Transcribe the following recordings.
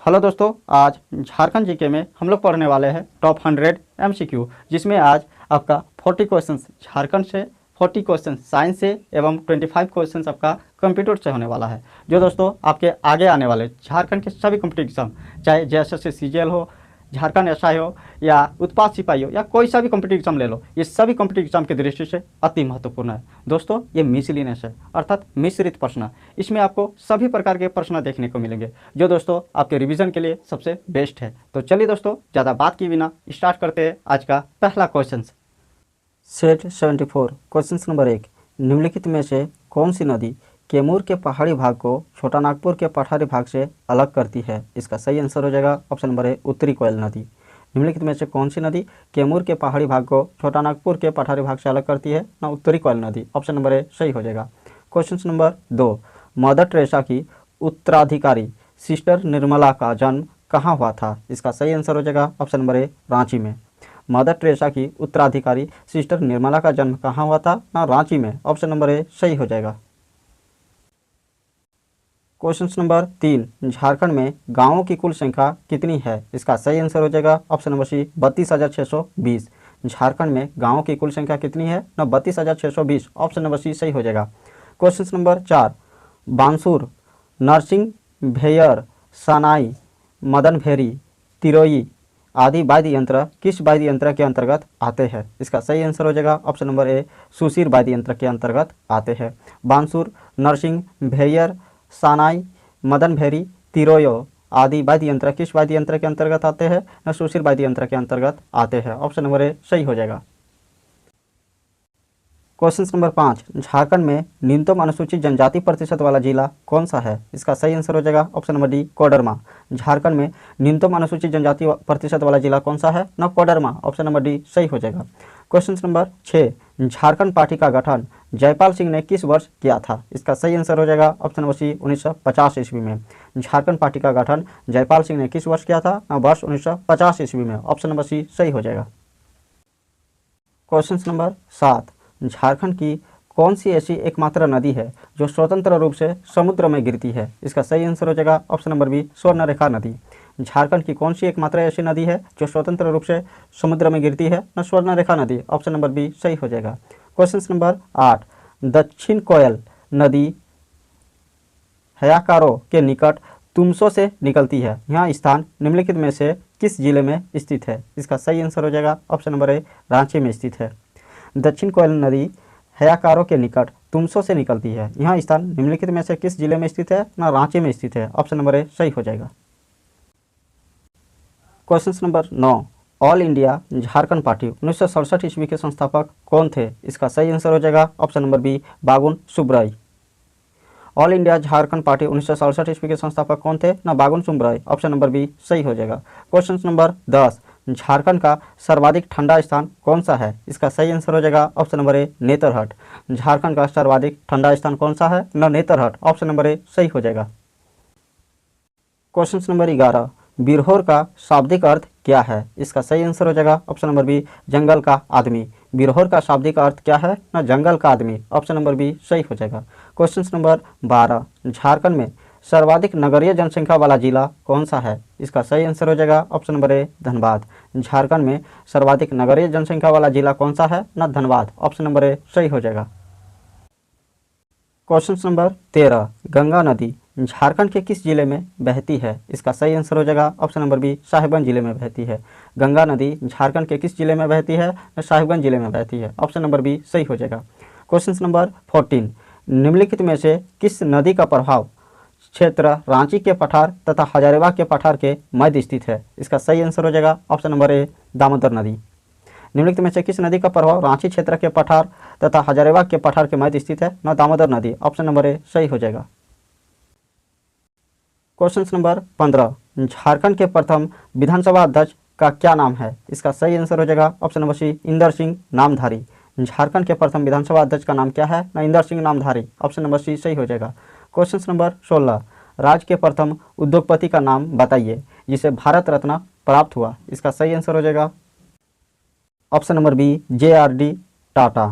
Hello दोस्तों, आज Jharkhand GK में हम लोग पढ़ने वाले हैं टॉप 100 एमसीक्यू, जिसमें आज आपका 40 क्वेश्चंस झारखंड से, 40 क्वेश्चन साइंस से एवं 25 क्वेश्चंस आपका कंप्यूटर से होने वाला है। जो दोस्तों आपके आगे आने वाले झारखंड के सभी कॉम्पिटिटिव एग्जाम, चाहे जेएसएससी सीजीएल हो, झारखंड एसआई हो या उत्पाद सिपाही हो या कोई सा भी कॉम्पिटिटिव एग्जाम ले लो, ये सभी कॉम्पिटिटिव एग्जाम की दृष्टि से अति महत्वपूर्ण है। दोस्तों ये मिसलिनियस है, अर्थात मिश्रित प्रश्न। इसमें आपको सभी प्रकार के प्रश्न देखने को मिलेंगे, जो दोस्तों आपके रिवीजन के लिए सबसे बेस्ट है। तो चलिए दोस्तों, ज़्यादा बात किए बिना स्टार्ट करते हैं आज का पहला क्वेश्चन। सेट 74 क्वेश्चन नंबर 1, निम्नलिखित में से कौन सी नदी कैमूर के पहाड़ी भाग को छोटा नागपुर के पठारी भाग से अलग करती है? इसका सही आंसर हो जाएगा ऑप्शन नंबर ए, उत्तरी कोयल नदी। निम्नलिखित में से कौन सी नदी कैमूर के पहाड़ी भाग को छोटा नागपुर के पठारी भाग से अलग करती है? ना उत्तरी कोयल नदी। ऑप्शन नंबर ए सही हो जाएगा। क्वेश्चन नंबर 2, मदर टेरेसा की उत्तराधिकारी सिस्टर निर्मला का जन्म कहाँ हुआ था? इसका सही आंसर हो जाएगा ऑप्शन नंबर ए, रांची में। मदर टेरेसा की उत्तराधिकारी सिस्टर निर्मला का जन्म कहाँ हुआ था? ना रांची में। ऑप्शन नंबर ए सही हो जाएगा। क्वेश्चन नंबर 3, झारखंड में गांवों की कुल संख्या कितनी है? इसका सही आंसर हो जाएगा ऑप्शन नंबर सी, 32,620। झारखंड में गांवों की कुल संख्या कितनी है? ना 32,620। ऑप्शन नंबर सी सही हो जाएगा। क्वेश्चन नंबर 4, बांसुर, नरसिंह भेयर, सनाई, मदन भेरी, तिरोई आदि वाद्य यंत्र किस वाद्य यंत्र के अंतर्गत आते हैं? इसका सही आंसर हो जाएगा ऑप्शन नंबर ए, सुशीर वाद्य यंत्र के अंतर्गत आते हैं। बांसुर, नरसिंह भेयर, सानाई, मदन भेरी, तिरोयो आदि वाद्य यंत्र किस वाद्य यंत्र के अंतर्गत आते हैं? न सुशीर वाद्य यंत्र के अंतर्गत आते हैं। ऑप्शन नंबर ए सही हो जाएगा। क्वेश्चन नंबर 5, झारखंड में न्यूनतम अनुसूचित जनजाति प्रतिशत वाला जिला कौन सा है? इसका सही आंसर हो जाएगा option number D, Koderma. Jharkhand में न्यूनतम अनुसूचित जनजाति प्रतिशत वाला जिला कौन सा है? न कोडरमा। ऑप्शन नंबर डी सही हो जाएगा। क्वेश्चन नंबर 6, झारखंड पार्टी का गठन जयपाल सिंह ने किस वर्ष किया था? इसका सही आंसर हो जाएगा ऑप्शन नंबर सी, 1950 ईस्वी में। झारखंड पार्टी का गठन जयपाल सिंह ने किस वर्ष किया था? वर्ष 1950 ईस्वी में। ऑप्शन नंबर सी सही हो जाएगा। क्वेश्चन नंबर 7, झारखंड की कौन सी ऐसी एकमात्र नदी है जो स्वतंत्र रूप से समुद्र में गिरती है? इसका सही आंसर हो जाएगा ऑप्शन नंबर बी, स्वर्णरेखा नदी। झारखंड की कौन सी एकमात्र ऐसी नदी है जो स्वतंत्र रूप से समुद्र में गिरती है? न स्वर्णरेखा नदी। ऑप्शन नंबर बी सही हो जाएगा। क्वेश्चन नंबर 8, दक्षिण कोयल नदी हयाकारो के निकट तुमसो से निकलती है, यह स्थान निम्नलिखित में से किस जिले में स्थित है? इसका सही आंसर हो जाएगा ऑप्शन नंबर ए, रांची में स्थित है। दक्षिण कोयल नदी हयाकारो के निकट तुमसो से निकलती है, यह स्थान निम्नलिखित में से किस जिले में स्थित है? ना रांची में स्थित है। ऑप्शन नंबर ए सही हो जाएगा। Question number 9, all India Jharkhand party 1967 ईस्वी के संस्थापक कौन थे? इसका सही आंसर हो जाएगा ऑप्शन नंबर बी, बागुन सुब्रई। ऑल इंडिया झारखंड पार्टी 1967 ईस्वी के संस्थापक कौन थे? ना बागुन सुब्रई। ऑप्शन नंबर बी सही हो जाएगा। क्वेश्चन नंबर 10, झारखंड का सर्वाधिक ठंडा स्थान कौन सा है? इसका सही आंसर हो जाएगा ऑप्शन नंबर ए, नेतरहट। झारखंड का सर्वाधिक ठंडा स्थान कौन सा है? ना नेतरहट। ऑप्शन नंबर ए सही हो जाएगा। क्वेश्चन नंबर 11, बिरहोर का शाब्दिक अर्थ क्या है? इसका सही आंसर हो जाएगा ऑप्शन नंबर बी, जंगल का आदमी। बिरहोर का शाब्दिक अर्थ क्या है? ना जंगल का आदमी। ऑप्शन नंबर बी सही हो जाएगा। क्वेश्चन नंबर 12, झारखंड में सर्वाधिक नगरीय जनसंख्या वाला जिला कौन सा है? इसका सही आंसर हो जाएगा ऑप्शन नंबर ए, धनबाद। झारखंड में सर्वाधिक नगरीय जनसंख्या वाला जिला कौन सा है? ना धनबाद। ऑप्शन नंबर ए सही हो जाएगा। क्वेश्चन नंबर 13, गंगा नदी झारखंड के किस जिले में बहती है? इसका सही आंसर हो जाएगा ऑप्शन नंबर बी, साहिबगंज जिले में बहती है। गंगा नदी झारखंड के किस जिले में बहती है? साहिबगंज जिले में बहती है। ऑप्शन नंबर बी सही हो जाएगा। क्वेश्चन नंबर 14, निम्नलिखित में से किस नदी का प्रभाव क्षेत्र रांची के पठार तथा हजारीबाग के पठार के मध्य स्थित है? इसका सही आंसर हो जाएगा ऑप्शन नंबर ए, दामोदर नदी। निम्नलिखित में से किस नदी का प्रभाव रांची क्षेत्र के पठार तथा हजारीबाग के पठार के मध्य स्थित है? न दामोदर नदी। ऑप्शन नंबर ए सही हो जाएगा। क्वेश्चन नंबर 15, झारखंड के प्रथम विधानसभा अध्यक्ष का क्या नाम है? इसका सही आंसर हो जाएगा option number C, Inder Singh Namdhari. Jharkhand के प्रथम विधानसभा अध्यक्ष का नाम क्या है? न Inder Singh Namdhari. Option number C सही हो जाएगा। क्वेश्चन नंबर 16, राज्य के प्रथम उद्योगपति का नाम बताइए जिसे भारत रत्न प्राप्त हुआ। इसका सही आंसर हो जाएगा option number B, JRD Tata.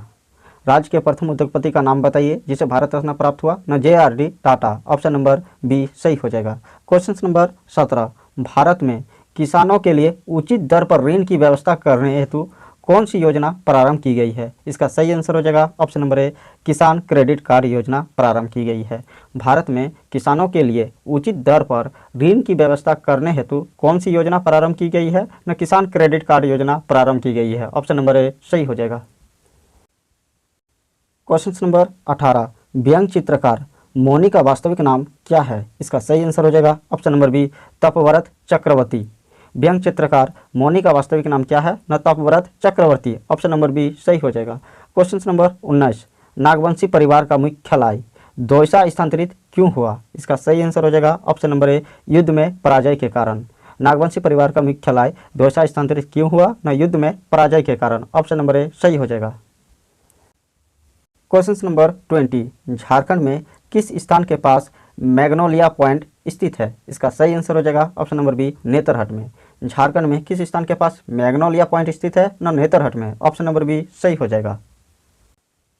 राज्य के प्रथम उद्योगपति का नाम बताइए जिसे भारत रत्न प्राप्त हुआ? न JRD Tata. Option number B सही हो जाएगा। क्वेश्चन नंबर 17, भारत में किसानों के लिए उचित दर पर ऋण की व्यवस्था करने हेतु कौन सी योजना प्रारंभ की गई है? इसका सही आंसर हो जाएगा ऑप्शन नंबर ए, किसान क्रेडिट कार्ड योजना प्रारंभ की गई है। भारत में किसानों के लिए उचित दर पर ऋण की व्यवस्था करने हेतु कौन सी योजना प्रारंभ की गई है? न किसान क्रेडिट कार्ड योजना प्रारंभ की गई है। ऑप्शन नंबर ए सही हो जाएगा। क्वेश्चन नंबर 18, व्यंग चित्रकार मौनी का वास्तविक नाम क्या है? इसका सही आंसर हो जाएगा ऑप्शन नंबर बी, तपव्रत चक्रवर्ती। व्यंग चित्रकार मौनी का वास्तविक नाम क्या है? न तपव्रत चक्रवर्ती। ऑप्शन नंबर बी सही हो जाएगा। क्वेश्चन नंबर 19, नागवंशी परिवार का मुख्यालय दौसा स्थानांतरित क्यों हुआ? इसका सही आंसर हो जाएगा ऑप्शन नंबर ए, युद्ध में पराजय के कारण। नागवंशी परिवार का मुख्यालय दौसा स्थानांतरित क्यों हुआ? न युद्ध में पराजय के कारण। ऑप्शन नंबर ए सही हो जाएगा। क्वेश्चन नंबर 20, झारखंड में किस स्थान के पास मैग्नोलिया पॉइंट स्थित है? इसका सही आंसर हो जाएगा ऑप्शन नंबर बी, नेतरहट में। झारखंड में किस स्थान के पास मैग्नोलिया पॉइंट स्थित है? न नेतरहट में। ऑप्शन नंबर बी सही हो जाएगा।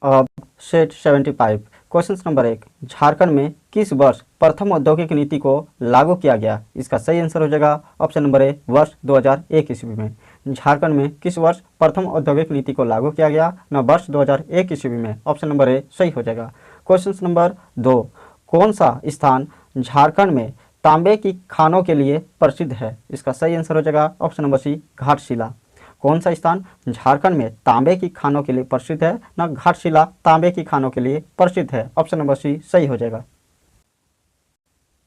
अब सेट 75, क्वेश्चन नंबर 1, झारखंड में किस वर्ष प्रथम औद्योगिक नीति को लागू किया गया? इसका सही आंसर हो जाएगा ऑप्शन नंबर ए, वर्ष 2001 ईस्वी में। झारखंड में किस वर्ष प्रथम औद्योगिक नीति को लागू किया गया? न वर्ष 2001 ईस्वी में। ऑप्शन नंबर ए सही हो जाएगा। क्वेश्चन नंबर 2, कौन सा स्थान झारखंड में तांबे की खानों के लिए प्रसिद्ध है? इसका सही आंसर हो जाएगा ऑप्शन नंबर सी, घाटशिला। कौन सा स्थान झारखंड में तांबे की खानों के लिए प्रसिद्ध है? न घाटशिला तांबे की खानों के लिए प्रसिद्ध है। ऑप्शन नंबर सी सही हो जाएगा।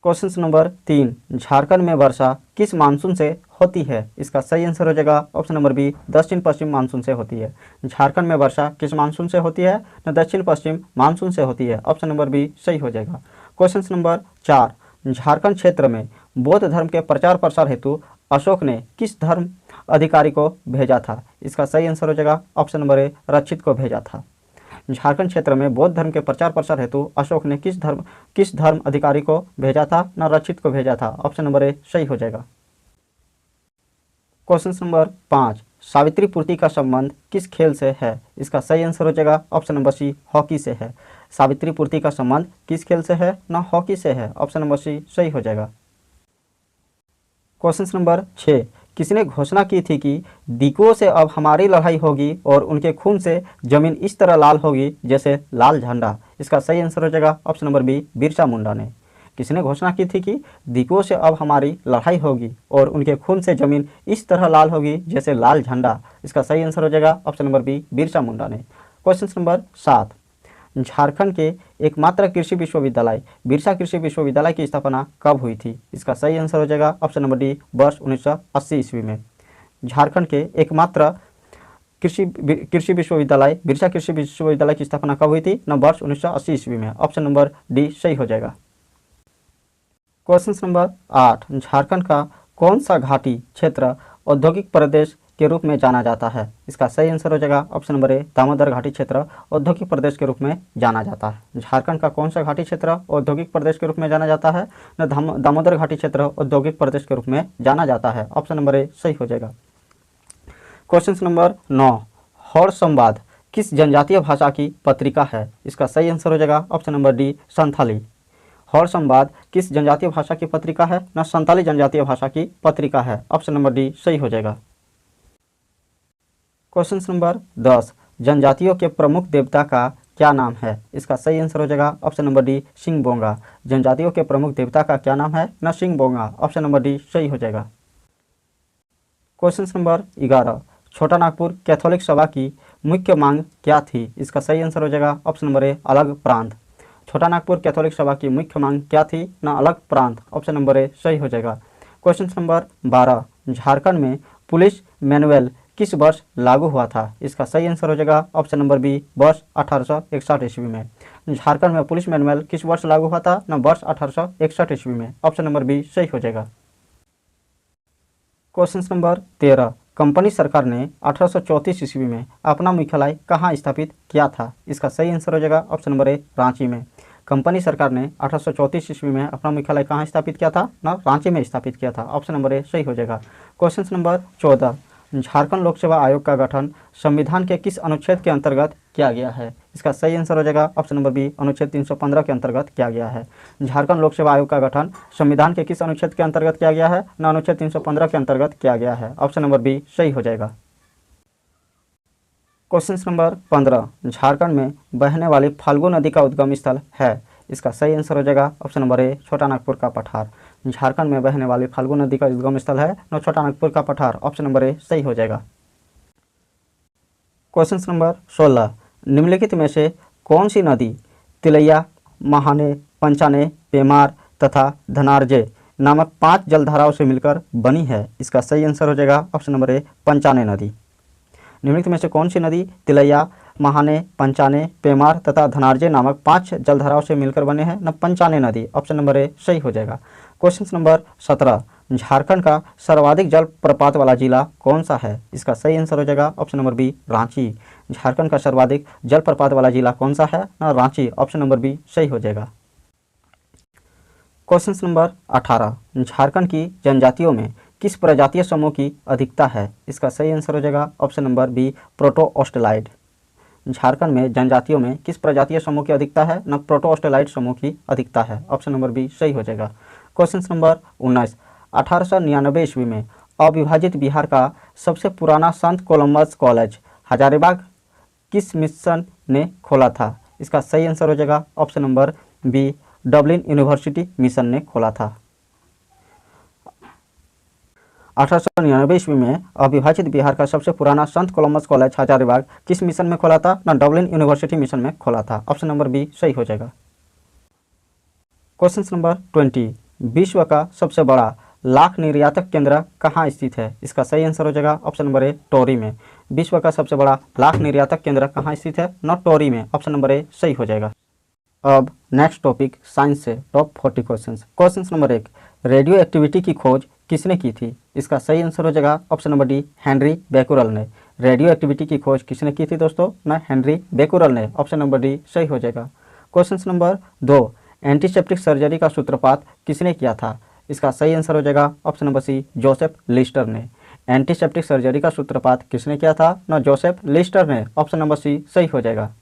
क्वेश्चन नंबर 3, झारखंड में वर्षा किस मानसून से होती है? इसका सही आंसर हो जाएगा ऑप्शन नंबर बी, दक्षिण पश्चिम मानसून से होती है। झारखंड में वर्षा किस मानसून से होती है? न दक्षिण पश्चिम मानसून से होती है। ऑप्शन नंबर बी सही हो जाएगा। क्वेश्चन नंबर 4, झारखंड क्षेत्र में बौद्ध धर्म के प्रचार प्रसार हेतु अशोक ने किस धर्म अधिकारी को भेजा था? इसका सही आंसर हो जाएगा ऑप्शन नंबर ए, रक्षित को भेजा था। झारखंड क्षेत्र में बौद्ध धर्म के प्रचार प्रसार हेतु अशोक ने किस धर्म अधिकारी को भेजा था? न रक्षित को भेजा था। ऑप्शन नंबर ए सही हो जाएगा। क्वेश्चन नंबर 5, सावित्री पूर्ति का संबंध किस खेल से है? इसका सही आंसर हो जाएगा ऑप्शन नंबर सी, हॉकी से है। सावित्री पूर्ति का संबंध किस खेल से है? न हॉकी से है। ऑप्शन नंबर सी सही हो जाएगा। क्वेश्चन नंबर 6, किसने घोषणा की थी कि दिकुओं से अब हमारी लड़ाई होगी और उनके खून से जमीन इस तरह लाल होगी जैसे लाल झंडा? इसका सही आंसर हो जाएगा option number B, Birsa Munda ने। किसने घोषणा की थी कि दिकुओं से अब हमारी लड़ाई होगी और उनके खून से जमीन इस तरह लाल होगी जैसे लाल झंडा? इसका सही आंसर हो जाएगा option number B, Birsa Munda ने। क्वेश्चन नंबर 7, झारखंड के एकमात्र कृषि विश्वविद्यालय बिरसा कृषि विश्वविद्यालय की स्थापना कब हुई थी? इसका सही आंसर हो जाएगा ऑप्शन नंबर डी, वर्ष 1980 ईस्वी में। झारखंड के एकमात्र कृषि विश्वविद्यालय बिरसा कृषि विश्वविद्यालय की स्थापना कब हुई थी? न वर्ष 1980 ईस्वी में। ऑप्शन नंबर डी सही हो जाएगा। क्वेश्चन नंबर 8, झारखंड का कौन सा घाटी क्षेत्र औद्योगिक प्रदेश के रूप में जाना जाता है? इसका सही आंसर हो जाएगा ऑप्शन नंबर ए, दामोदर घाटी क्षेत्र औद्योगिक प्रदेश के रूप में जाना जाता है। झारखंड का कौन सा घाटी क्षेत्र औद्योगिक प्रदेश के रूप में जाना जाता है? न दामोदर घाटी क्षेत्र औद्योगिक प्रदेश के रूप में जाना जाता है। ऑप्शन नंबर ए सही हो जाएगा। क्वेश्चन नंबर 9, हौड़ संवाद किस जनजातीय भाषा की पत्रिका है? इसका सही आंसर हो जाएगा ऑप्शन नंबर डी, संथाली। हौड़ संवाद किस जनजातीय भाषा की पत्रिका है? न संथाली जनजातीय भाषा की पत्रिका है। ऑप्शन नंबर डी सही हो जाएगा। क्वेश्चन नंबर 10, जनजातियों के प्रमुख देवता का क्या नाम है? इसका सही आंसर हो जाएगा ऑप्शन नंबर डी, सिंह बोंगा। जनजातियों के प्रमुख देवता का क्या नाम है? न सिंह बोंगा। ऑप्शन नंबर डी सही हो जाएगा। क्वेश्चन नंबर 11, छोटा नागपुर कैथोलिक सभा की मुख्य मांग क्या थी? इसका सही आंसर हो जाएगा ऑप्शन नंबर ए, अलग प्रांत। छोटा नागपुर कैथोलिक सभा की मुख्य मांग क्या थी? न अलग प्रांत। ऑप्शन नंबर ए सही हो जाएगा। क्वेश्चन नंबर 12, झारखंड में पुलिस मैनुअल किस वर्ष लागू हुआ था? इसका सही आंसर हो जाएगा ऑप्शन नंबर बी, वर्ष 1861 ईस्वी में। झारखंड में पुलिस मैनुअल किस वर्ष लागू हुआ था? न वर्ष 1861 ईस्वी में। ऑप्शन नंबर बी सही हो जाएगा। क्वेश्चन नंबर 13, कंपनी सरकार ने 1834 ईस्वी में अपना मुख्यालय कहाँ स्थापित किया था? इसका सही आंसर हो जाएगा ऑप्शन नंबर ए, रांची में। कंपनी सरकार ने 1834 ईस्वी में अपना मुख्यालय कहाँ स्थापित किया था? न रांची में स्थापित किया था। ऑप्शन नंबर ए सही हो जाएगा। क्वेश्चन नंबर 14, झारखंड लोक सेवा आयोग का गठन संविधान के किस अनुच्छेद के अंतर्गत किया गया है? इसका सही आंसर हो जाएगा ऑप्शन नंबर बी, अनुच्छेद 315 के अंतर्गत किया गया है। झारखंड लोक सेवा आयोग का गठन संविधान के किस अनुच्छेद के अंतर्गत किया गया है? ना अनुच्छेद 315 के अंतर्गत किया गया है। ऑप्शन नंबर बी सही हो जाएगा। क्वेश्चन नंबर 15, झारखंड में बहने वाली फाल्गु नदी का उद्गम स्थल है? इसका सही आंसर हो जाएगा ऑप्शन नंबर ए, छोटा नागपुर का पठार। झारखंड में बहने वाली फाल्गु नदी का उद्गम स्थल है न छोटा नागपुर का पठार। ऑप्शन नंबर ए सही हो जाएगा। क्वेश्चन नंबर 16, निम्नलिखित में से कौन सी नदी तिलैया, महाने, पंचाने, पेमार तथा धनार्जे नामक 5 जलधाराओं से मिलकर बनी है? इसका सही आंसर हो जाएगा ऑप्शन नंबर ए, पंचाने नदी। निम्नलिखित में से कौन सी नदी तिलैया, महाने, पंचाने, पेमार तथा धनार्जे नामक 5 जलधाराओं से मिलकर बने हैं? न पंचाने नदी। ऑप्शन नंबर ए सही हो जाएगा। क्वेश्चन नंबर 17, झारखंड का सर्वाधिक जल प्रपात वाला जिला कौन सा है? इसका सही आंसर हो जाएगा option number B, Ranchi. Jharkhand का सर्वाधिक जल प्रपात वाला जिला कौन सा है? न रांची। ऑप्शन नंबर बी सही हो जाएगा। क्वेश्चन नंबर 18, झारखंड की जनजातियों में किस प्रजातीय समूह की अधिकता है? इसका सही आंसर हो जाएगा option number B, proto Australoid. Jharkhand में जनजातियों में किस प्रजातीय समूह की अधिकता है? न प्रोटो ऑस्ट्रेलाइड समूह की अधिकता है। ऑप्शन नंबर बी सही हो जाएगा। क्वेश्चन नंबर 19, 1899 ईस्वी में अविभाजित बिहार का सबसे पुराना संत कोलंबस कॉलेज हजारीबाग किस मिशन ने खोला था? इसका सही आंसर हो जाएगा option number B, Dublin University Mission ने खोला था। 1899 ईस्वी में अविभाजित बिहार का सबसे पुराना संत कोलंबस कॉलेज हजारीबाग किस मिशन में खोला था? ना डबलिन यूनिवर्सिटी मिशन में खोला था। ऑप्शन नंबर बी सही हो जाएगा। क्वेश्चन नंबर 20, विश्व का सबसे बड़ा लाख निर्यातक केंद्र कहाँ स्थित है? इसका सही आंसर हो जाएगा ऑप्शन नंबर ए, टोरी में। विश्व का सबसे बड़ा लाख निर्यातक केंद्र कहाँ स्थित है? न टोरी में। ऑप्शन नंबर ए सही हो जाएगा। अब नेक्स्ट टॉपिक साइंस से top 40 question. Question number 1, radio activity की खोज किसने की थी? इसका सही आंसर हो जाएगा option number D, Henry Becquerel ने। रेडियो एक्टिविटी की खोज किसने की थी दोस्तों? ना हेनरी बेकुरल ने। ऑप्शन नंबर डी सही हो जाएगा। क्वेश्चन नंबर 2, एंटीसेप्टिक सर्जरी का सूत्रपात किसने किया था? इसका सही आंसर हो जाएगा option number C, Joseph Lister ने। एंटीसेप्टिक सर्जरी का सूत्रपात किसने किया था? ना जोसेफ लिस्टर ने। ऑप्शन नंबर सी सही हो जाएगा।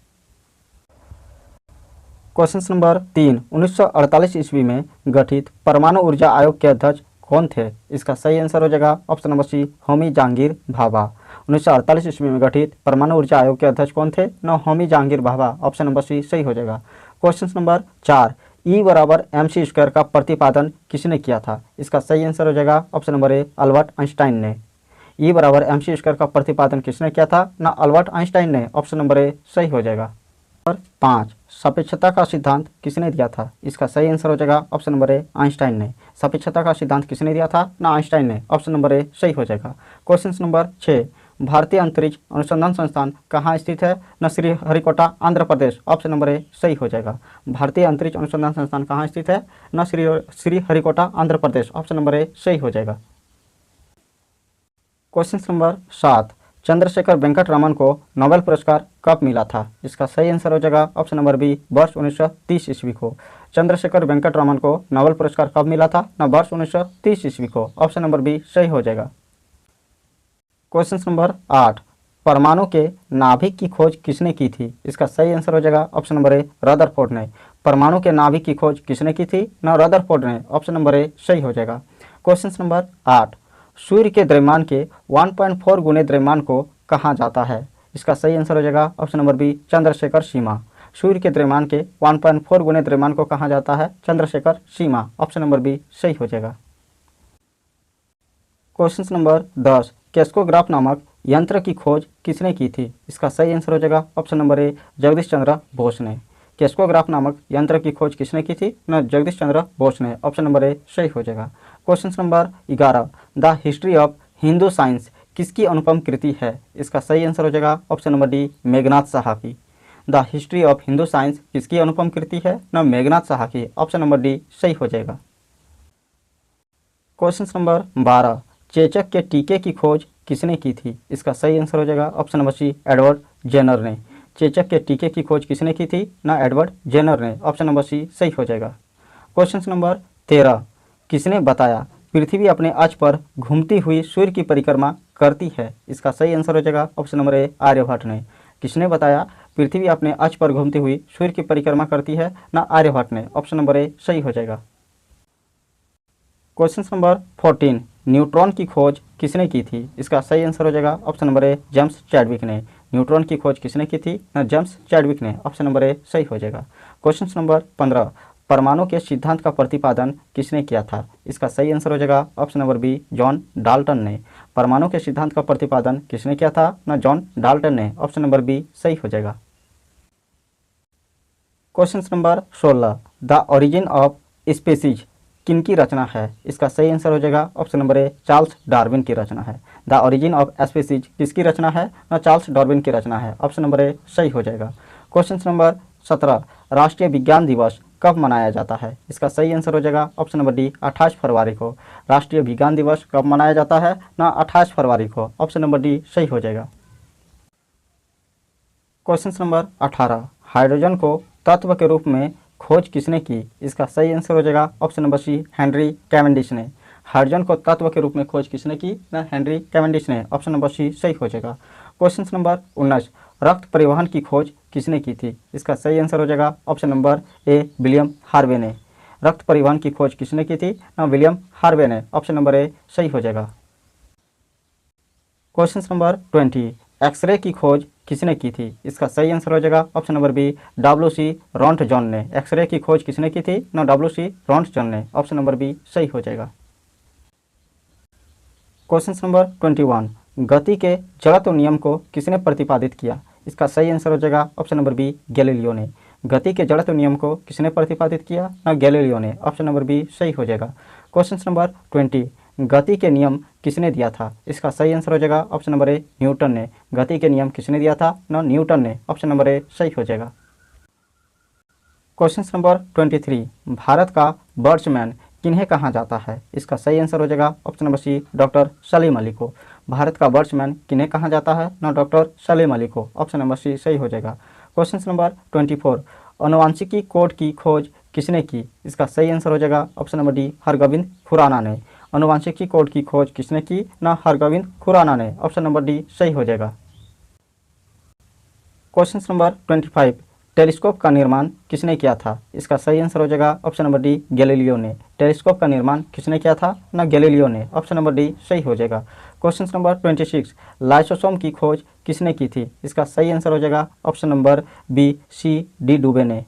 क्वेश्चन नंबर 3, 1948 ईस्वी में गठित परमाणु ऊर्जा आयोग के अध्यक्ष कौन थे? इसका सही आंसर हो जाएगा option number C, Homi Jahangir Bhabha. 1948 ईस्वी में गठित परमाणु ऊर्जा आयोग के अध्यक्ष कौन थे? न Homi Jahangir Bhabha. Option number C सही हो जाएगा। क्वेश्चन नंबर 4, E बराबर MC स्क्वायर का प्रतिपादन किसने किया था? इसका सही आंसर हो जाएगा ऑप्शन नंबर ए, अल्बर्ट आइंस्टाइन ने। E बराबर MC स्क्वायर का प्रतिपादन किसने किया था? ना अल्बर्ट आइंस्टाइन ने। ऑप्शन नंबर ए सही हो जाएगा। नंबर 5, सापेक्षता का सिद्धांत किसने दिया था? इसका सही आंसर हो जाएगा ऑप्शन नंबर ए, आइंस्टाइन ने। सापेक्षता का सिद्धांत किसने दिया था? ना आइंस्टाइन ने। ऑप्शन नंबर ए सही हो जाएगा। क्वेश्चन नंबर 6, भारतीय अंतरिक्ष अनुसंधान संस्थान कहाँ स्थित है? न Sriharikota, Andhra Pradesh. Option number A सही हो जाएगा। भारतीय अंतरिक्ष अनुसंधान संस्थान कहाँ स्थित है? न Sriharikota, Andhra Pradesh. Option number A सही हो जाएगा। क्वेश्चन नंबर 7, चंद्रशेखर वेंकट रमन को नोबेल पुरस्कार कब मिला था? इसका सही आंसर हो जाएगा ऑप्शन नंबर बी, वर्ष 1930 ईस्वी को। चंद्रशेखर वेंकट रमन को नोबेल पुरस्कार कब मिला था? न वर्ष 1930 ईस्वी को। ऑप्शन नंबर बी सही हो जाएगा। क्वेश्चन नंबर 8, परमाणु के नाभिक की खोज किसने की थी? इसका सही आंसर हो जाएगा ऑप्शन नंबर ए, रदरफोर्ड ने। परमाणु के नाभिक की खोज किसने की थी? न रदरफोर्ड ने। ऑप्शन नंबर ए सही हो जाएगा। क्वेश्चन नंबर 8, सूर्य के द्रव्यमान के 1.4 गुने द्रव्यमान को कहा जाता है? इसका सही आंसर हो जाएगा ऑप्शन नंबर बी, चंद्रशेखर सीमा। सूर्य के द्रव्यमान के 1.4 गुने द्रव्यमान को कहा जाता है? चंद्रशेखर सीमा। ऑप्शन नंबर बी सही हो जाएगा। क्वेश्चन नंबर 10, केस्कोग्राफ नामक यंत्र की खोज किसने की थी? इसका सही आंसर हो जाएगा ऑप्शन नंबर ए, जगदीश चंद्र बोस ने। केस्कोग्राफ नामक यंत्र की खोज किसने की थी? न जगदीश चंद्र बोस ने। ऑप्शन नंबर ए सही हो जाएगा। Question number 11, the history of Hindu science किसकी अनुपम कृति है? इसका सही आंसर हो जाएगा option number D, Meghnath Saha की। The history of Hindu science किसकी अनुपम कृति है? न मेघनाथ साहा की। ऑप्शन नंबर डी सही हो जाएगा। क्वेश्चन नंबर 12, चेचक के टीके की खोज किसने की थी? इसका सही आंसर हो जाएगा option number C, Edward Jenner ने। चेचक के टीके की खोज किसने की थी? ना एडवर्ड जेनर ने। ऑप्शन नंबर सी सही हो जाएगा। क्वेश्चन नंबर 13, किसने बताया पृथ्वी अपने अक्ष पर घूमती हुई सूर्य की परिक्रमा करती है? इसका सही आंसर हो जाएगा ऑप्शन नंबर ए, आर्यभट्ट ने। किसने बताया पृथ्वी अपने अक्ष पर घूमती हुई सूर्य की परिक्रमा करती है, ना आर्यभट्ट ने। ऑप्शन नंबर ए सही हो जाएगा। क्वेश्चन नंबर 14, न्यूट्रॉन की खोज किसने की थी? इसका सही आंसर हो जाएगा ऑप्शन नंबर ए जेम्स चैडविक ने। न्यूट्रॉन की खोज किसने की थी? ना जेम्स चैडविक ने। ऑप्शन नंबर ए सही हो जाएगा। क्वेश्चन नंबर 15, परमाणु के सिद्धांत का प्रतिपादन किसने किया था? इसका सही आंसर हो जाएगा option number B John Dalton ने। परमाणु के सिद्धांत का प्रतिपादन किसने किया था? ना जॉन डाल्टन ने। ऑप्शन नंबर बी सही हो जाएगा। Question number 16, the origin of species किनकी रचना है? इसका सही आंसर हो जाएगा option number A Charles Darwin की रचना है। द ओरिजिन ऑफ स्पीसीज किसकी रचना है? ना चार्ल्स डार्विन की रचना है। ऑप्शन नंबर ए सही हो जाएगा। क्वेश्चन नंबर 17, राष्ट्रीय विज्ञान दिवस कब मनाया जाता है? इसका सही आंसर हो जाएगा ऑप्शन नंबर डी 28 फरवरी को। राष्ट्रीय विज्ञान दिवस कब मनाया जाता है? ना 28 फरवरी को। ऑप्शन नंबर डी सही हो जाएगा। क्वेश्चन नंबर 18, हाइड्रोजन को तत्व के रूप में खोज किसने की? इसका सही आंसर हो जाएगा option number C Henry Cavendish ने। हाइड्रोजन को तत्व के रूप में खोज किसने की? ना हेनरी कैवेंडिश ने। ऑप्शन नंबर सी सही हो जाएगा। क्वेश्चन नंबर 19, रक्त परिवहन की खोज किसने की थी? इसका सही आंसर हो जाएगा option number A William Harvey ने। रक्त परिवहन की खोज किसने की थी? ना विलियम हार्वे ने। ऑप्शन नंबर ए सही हो जाएगा। क्वेश्चन नंबर 20, एक्सरे की खोज किसने की थी? इसका सही आंसर हो जाएगा ऑप्शन नंबर बी डब्ल्यू.सी. रॉन्टजन ने। एक्सरे की खोज किसने की थी? ना डब्ल्यू.सी. रॉन्टजन ने। ऑप्शन नंबर बी सही हो जाएगा। क्वेश्चन नंबर 21, गति के जड़त्व नियम को किसने प्रतिपादित किया? इसका सही आंसर हो जाएगा ऑप्शन नंबर बी गैलीलियो ने। गति के जड़त्व नियम को किसने प्रतिपादित किया? ना गैलीलियो ने। ऑप्शन नंबर बी सही हो जाएगा। क्वेश्चन नंबर 20, गति के नियम किसने दिया था? इसका सही आंसर हो जाएगा ऑप्शन नंबर ए न्यूटन ने। गति के नियम किसने दिया था? ना न्यूटन ने। ऑप्शन नंबर ए सही हो जाएगा। क्वेश्चन नंबर 23, भारत का बर्ड्समैन किन्हें कहा जाता है? इसका सही आंसर हो जाएगा option number C doctor Salim Ali को। भारत का बर्ड्समैन किन्हें कहा जाता है? ना डॉक्टर सलीम अली को। ऑप्शन नंबर सी सही हो जाएगा। क्वेश्चन नंबर 24, आनुवांशिकी कोड की खोज किसने की? इसका सही आंसर हो जाएगा option number D Hargobind Khorana ने। आनुवांशिकी कोड की खोज किसने की? ना हरगोविंद खुराना ने। ऑप्शन नंबर डी सही हो जाएगा। क्वेश्चन नंबर 25, टेलीस्कोप का निर्माण किसने किया था? इसका सही आंसर हो जाएगा ऑप्शन नंबर डी गैलीलियो ने। टेलीस्कोप का निर्माण किसने किया था? ना गैलीलियो ने। ऑप्शन नंबर डी सही हो जाएगा। क्वेश्चन नंबर 26, लाइसोसोम की खोज किसने की थी? इसका सही आंसर हो जाएगा option number B C D Dubey ने।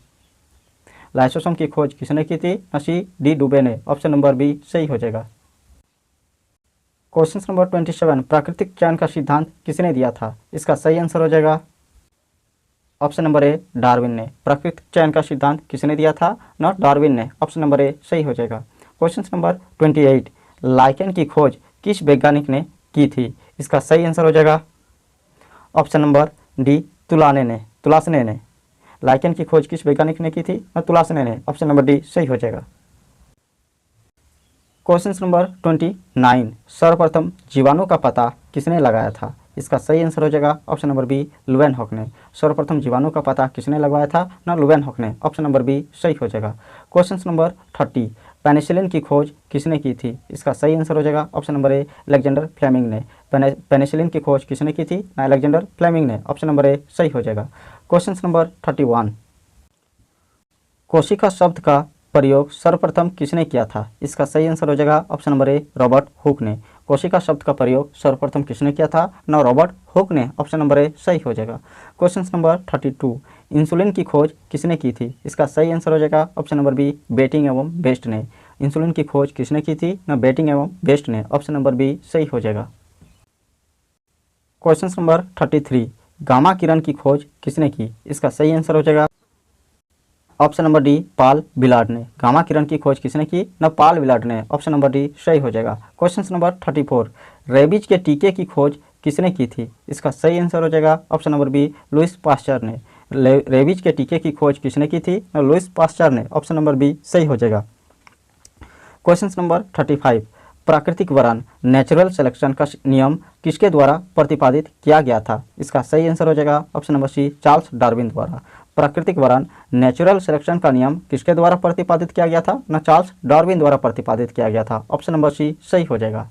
लाइसोसोम की खोज किसने की थी? ना सी डी डुबे ने। ऑप्शन नंबर बी सही हो जाएगा। क्वेश्चन नंबर 27, प्राकृतिक चयन का सिद्धांत किसने दिया था? इसका सही आंसर हो जाएगा ऑप्शन नंबर ए डार्विन ने। प्राकृतिक चयन का सिद्धांत किसने दिया था? ना डार्विन ने। ऑप्शन नंबर ए सही हो जाएगा। क्वेश्चन नंबर 28, लाइकेन की खोज किस वैज्ञानिक ने की थी? इसका सही आंसर हो जाएगा ऑप्शन नंबर डी तुलासने ने। लाइकेन की खोज किस वैज्ञानिक ने की थी? ना तुलासने ने। ऑप्शन नंबर डी सही हो जाएगा। क्वेश्चन नंबर 29, सर्वप्रथम जीवाणु का पता किसने लगाया था? इसका सही आंसर हो जाएगा ऑप्शन नंबर बी लुवेनहॉक ने। सर्वप्रथम जीवाणु का पता किसने लगवाया था? ना लुवेनहॉक ने। ऑप्शन नंबर बी सही हो जाएगा। क्वेश्चन नंबर 30, पेनिसिलिन की खोज किसने की थी? इसका सही आंसर हो जाएगा option number A Alexander Fleming ने। पेनिसिलिन की खोज किसने की थी? ना अलेक्जेंडर फ्लेमिंग ने। ऑप्शन नंबर ए सही हो जाएगा। क्वेश्चन नंबर 31, कोशिका शब्द का प्रयोग सर्वप्रथम किसने किया था? इसका सही आंसर हो जाएगा ऑप्शन नंबर ए रॉबर्ट हुक ने। कोशिका शब्द का प्रयोग सर्वप्रथम किसने किया था? ना रॉबर्ट हुक ने। ऑप्शन नंबर ए सही हो जाएगा। क्वेश्चन नंबर 32, इंसुलिन की खोज किसने की थी? इसका सही आंसर हो जाएगा ऑप्शन नंबर बी बेटिंग एवं बेस्ट ने। इंसुलिन की खोज किसने की थी? ना बेटिंग एवं बेस्ट ने। ऑप्शन नंबर बी सही हो जाएगा। क्वेश्चन नंबर 33, गामा किरण की खोज किसने की? इसका सही आंसर हो जाएगा ऑप्शन नंबर डी पाल विलार्ड ने। गामा किरण की खोज किसने की? ना पाल विलार्ड ने। ऑप्शन नंबर डी सही हो जाएगा। क्वेश्चन नंबर 34, रेबीज के टीके की खोज किसने की थी? इसका सही आंसर हो जाएगा option number B Louis Pasteur ने। रेबीज के टीके की खोज किसने की थी? ना लुइस पास्चर ने। ऑप्शन नंबर बी सही हो जाएगा। क्वेश्चन नंबर 35, प्राकृतिक वरण नेचुरल सिलेक्शन का नियम किसके द्वारा प्रतिपादित किया गया था? इसका सही आंसर हो जाएगा option number C Charles Darwin द्वारा। प्राकृतिक वरण नेचुरल सिलेक्शन का नियम किसके द्वारा प्रतिपादित किया गया था? ना चार्ल्स डार्विन द्वारा प्रतिपादित किया गया था। ऑप्शन नंबर सी सही हो जाएगा।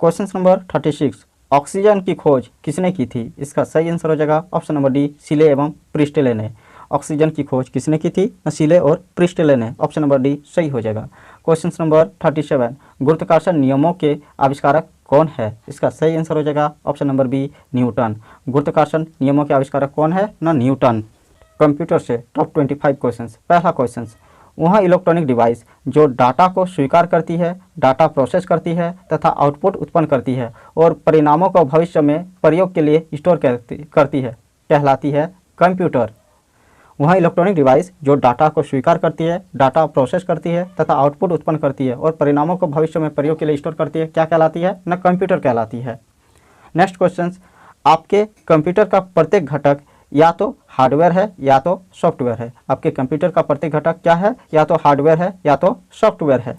क्वेश्चन नंबर 36, ऑक्सीजन की खोज किसने की थी? इसका सही आंसर हो जाएगा ऑप्शन नंबर डी, सीले एवं प्रिस्टले ने। ऑक्सीजन की खोज किसने की थी? सीले और प्रिस्टले ने। ऑप्शन नंबर डी सही हो जाएगा। क्वेश्चन नंबर 37, गुरुत्वाकर्षण नियमों के आविष्कारक कौन है? इसका सही आंसर हो जाएगा ऑप्शन नंबर बी, न्यूटन। गुरुत्वाकर्षण नियमों के आविष्कारक कौन है? न्यूटन। कंप्यूटर से टॉप 25 क्वेश्चन। पहला क्वेश्चन, वह इलेक्ट्रॉनिक डिवाइस जो डाटा को स्वीकार करती है, डाटा प्रोसेस करती है तथा आउटपुट उत्पन्न करती है और परिणामों को भविष्य में प्रयोग के लिए स्टोर करती है, कहलाती है कंप्यूटर। वह इलेक्ट्रॉनिक डिवाइस जो डाटा को स्वीकार करती है, डाटा प्रोसेस करती है तथा आउटपुट उत्पन्न करती है और परिणामों को भविष्य में प्रयोग के लिए स्टोर करती है, क्या कहलाती है? कंप्यूटर कहलाती है। नेक्स्ट क्वेश्चन, आपके कंप्यूटर का प्रत्येक घटक या तो हार्डवेयर है या तो सॉफ्टवेयर है। आपके कंप्यूटर का प्रत्येक घटक क्या है? या तो हार्डवेयर है या तो सॉफ्टवेयर है।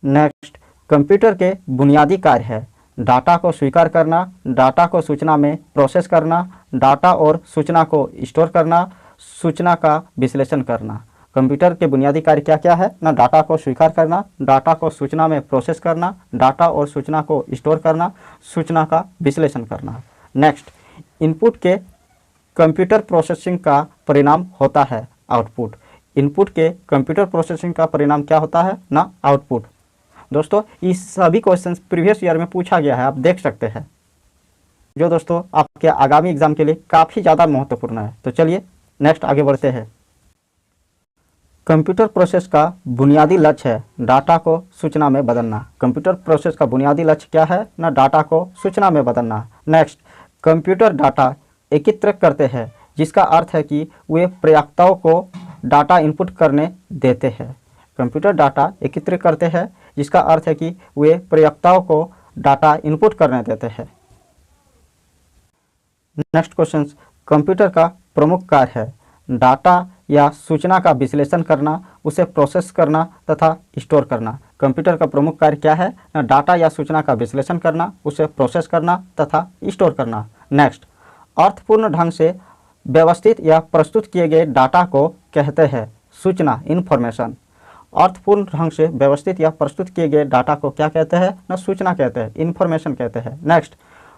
नेक्स्ट, कंप्यूटर के बुनियादी कार्य है डाटा को स्वीकार करना, डाटा को सूचना में प्रोसेस करना, डाटा और सूचना को स्टोर करना, सूचना का विश्लेषण करना। कंप्यूटर के बुनियादी कार्य क्या क्या है? डाटा को स्वीकार करना, डाटा को सूचना में प्रोसेस करना, डाटा और सूचना को स्टोर करना, सूचना का विश्लेषण करना। नेक्स्ट, इनपुट के कंप्यूटर प्रोसेसिंग का परिणाम होता है आउटपुट। इनपुट के कंप्यूटर प्रोसेसिंग का परिणाम क्या होता है? आउटपुट। दोस्तों, इस सभी क्वेश्चंस प्रीवियस ईयर में पूछा गया है, आप देख सकते हैं, जो दोस्तों आपके आगामी एग्जाम के लिए काफ़ी ज़्यादा महत्वपूर्ण है। तो चलिए नेक्स्ट आगे बढ़ते हैं। कंप्यूटर प्रोसेस का बुनियादी लक्ष्य है डाटा को सूचना में बदलना। कंप्यूटर प्रोसेस का बुनियादी लक्ष्य क्या है? डाटा को सूचना में बदलना। नेक्स्ट, कंप्यूटर डाटा एकत्रित करते हैं, जिसका अर्थ है कि वे प्रयोक्ताओं को डाटा इनपुट करने देते हैं। कंप्यूटर डाटा एकत्रित करते हैं, जिसका अर्थ है कि वे प्रयोक्ताओं को डाटा इनपुट करने देते हैं। नेक्स्ट क्वेश्चन, कंप्यूटर का प्रमुख कार्य है डाटा या सूचना का विश्लेषण करना, उसे प्रोसेस करना तथा स्टोर करना। कंप्यूटर का प्रमुख कार्य क्या है? डाटा या सूचना का विश्लेषण करना, उसे प्रोसेस करना तथा स्टोर करना। नेक्स्ट, अर्थपूर्ण ढंग से व्यवस्थित या प्रस्तुत किए गए डाटा को कहते हैं सूचना, इन्फॉर्मेशन। अर्थपूर्ण ढंग से व्यवस्थित या प्रस्तुत किए गए डाटा को क्या कहते हैं? सूचना कहते हैं, इन्फॉर्मेशन कहते हैं। नेक्स्ट,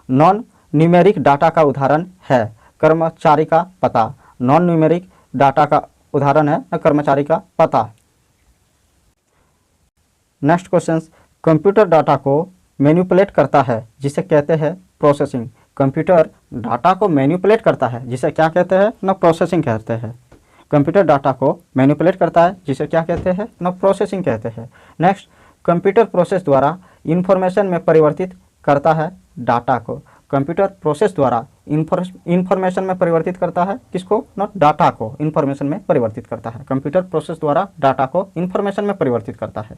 नॉन न्यूमेरिक डाटा का उदाहरण है कर्मचारी का पता। नॉन न्यूमेरिक डाटा का उदाहरण है कर्मचारी का पता। नेक्स्ट क्वेश्चन, कंप्यूटर डाटा को मैनिपुलेट करता है, जिसे कहते हैं प्रोसेसिंग। कंप्यूटर डाटा को मैनिपुलेट करता है, जिसे क्या कहते हैं? प्रोसेसिंग कहते हैं। कंप्यूटर डाटा को मैनिपुलेट करता है, जिसे क्या कहते हैं? प्रोसेसिंग कहते हैं। नेक्स्ट, कंप्यूटर प्रोसेस द्वारा इंफॉर्मेशन में परिवर्तित करता है डाटा को। कंप्यूटर प्रोसेस द्वारा इंफॉर्मेशन में परिवर्तित करता है किसको? डाटा को इंफॉर्मेशन में परिवर्तित करता है। कंप्यूटर प्रोसेस द्वारा डाटा को इंफॉर्मेशन में परिवर्तित करता है।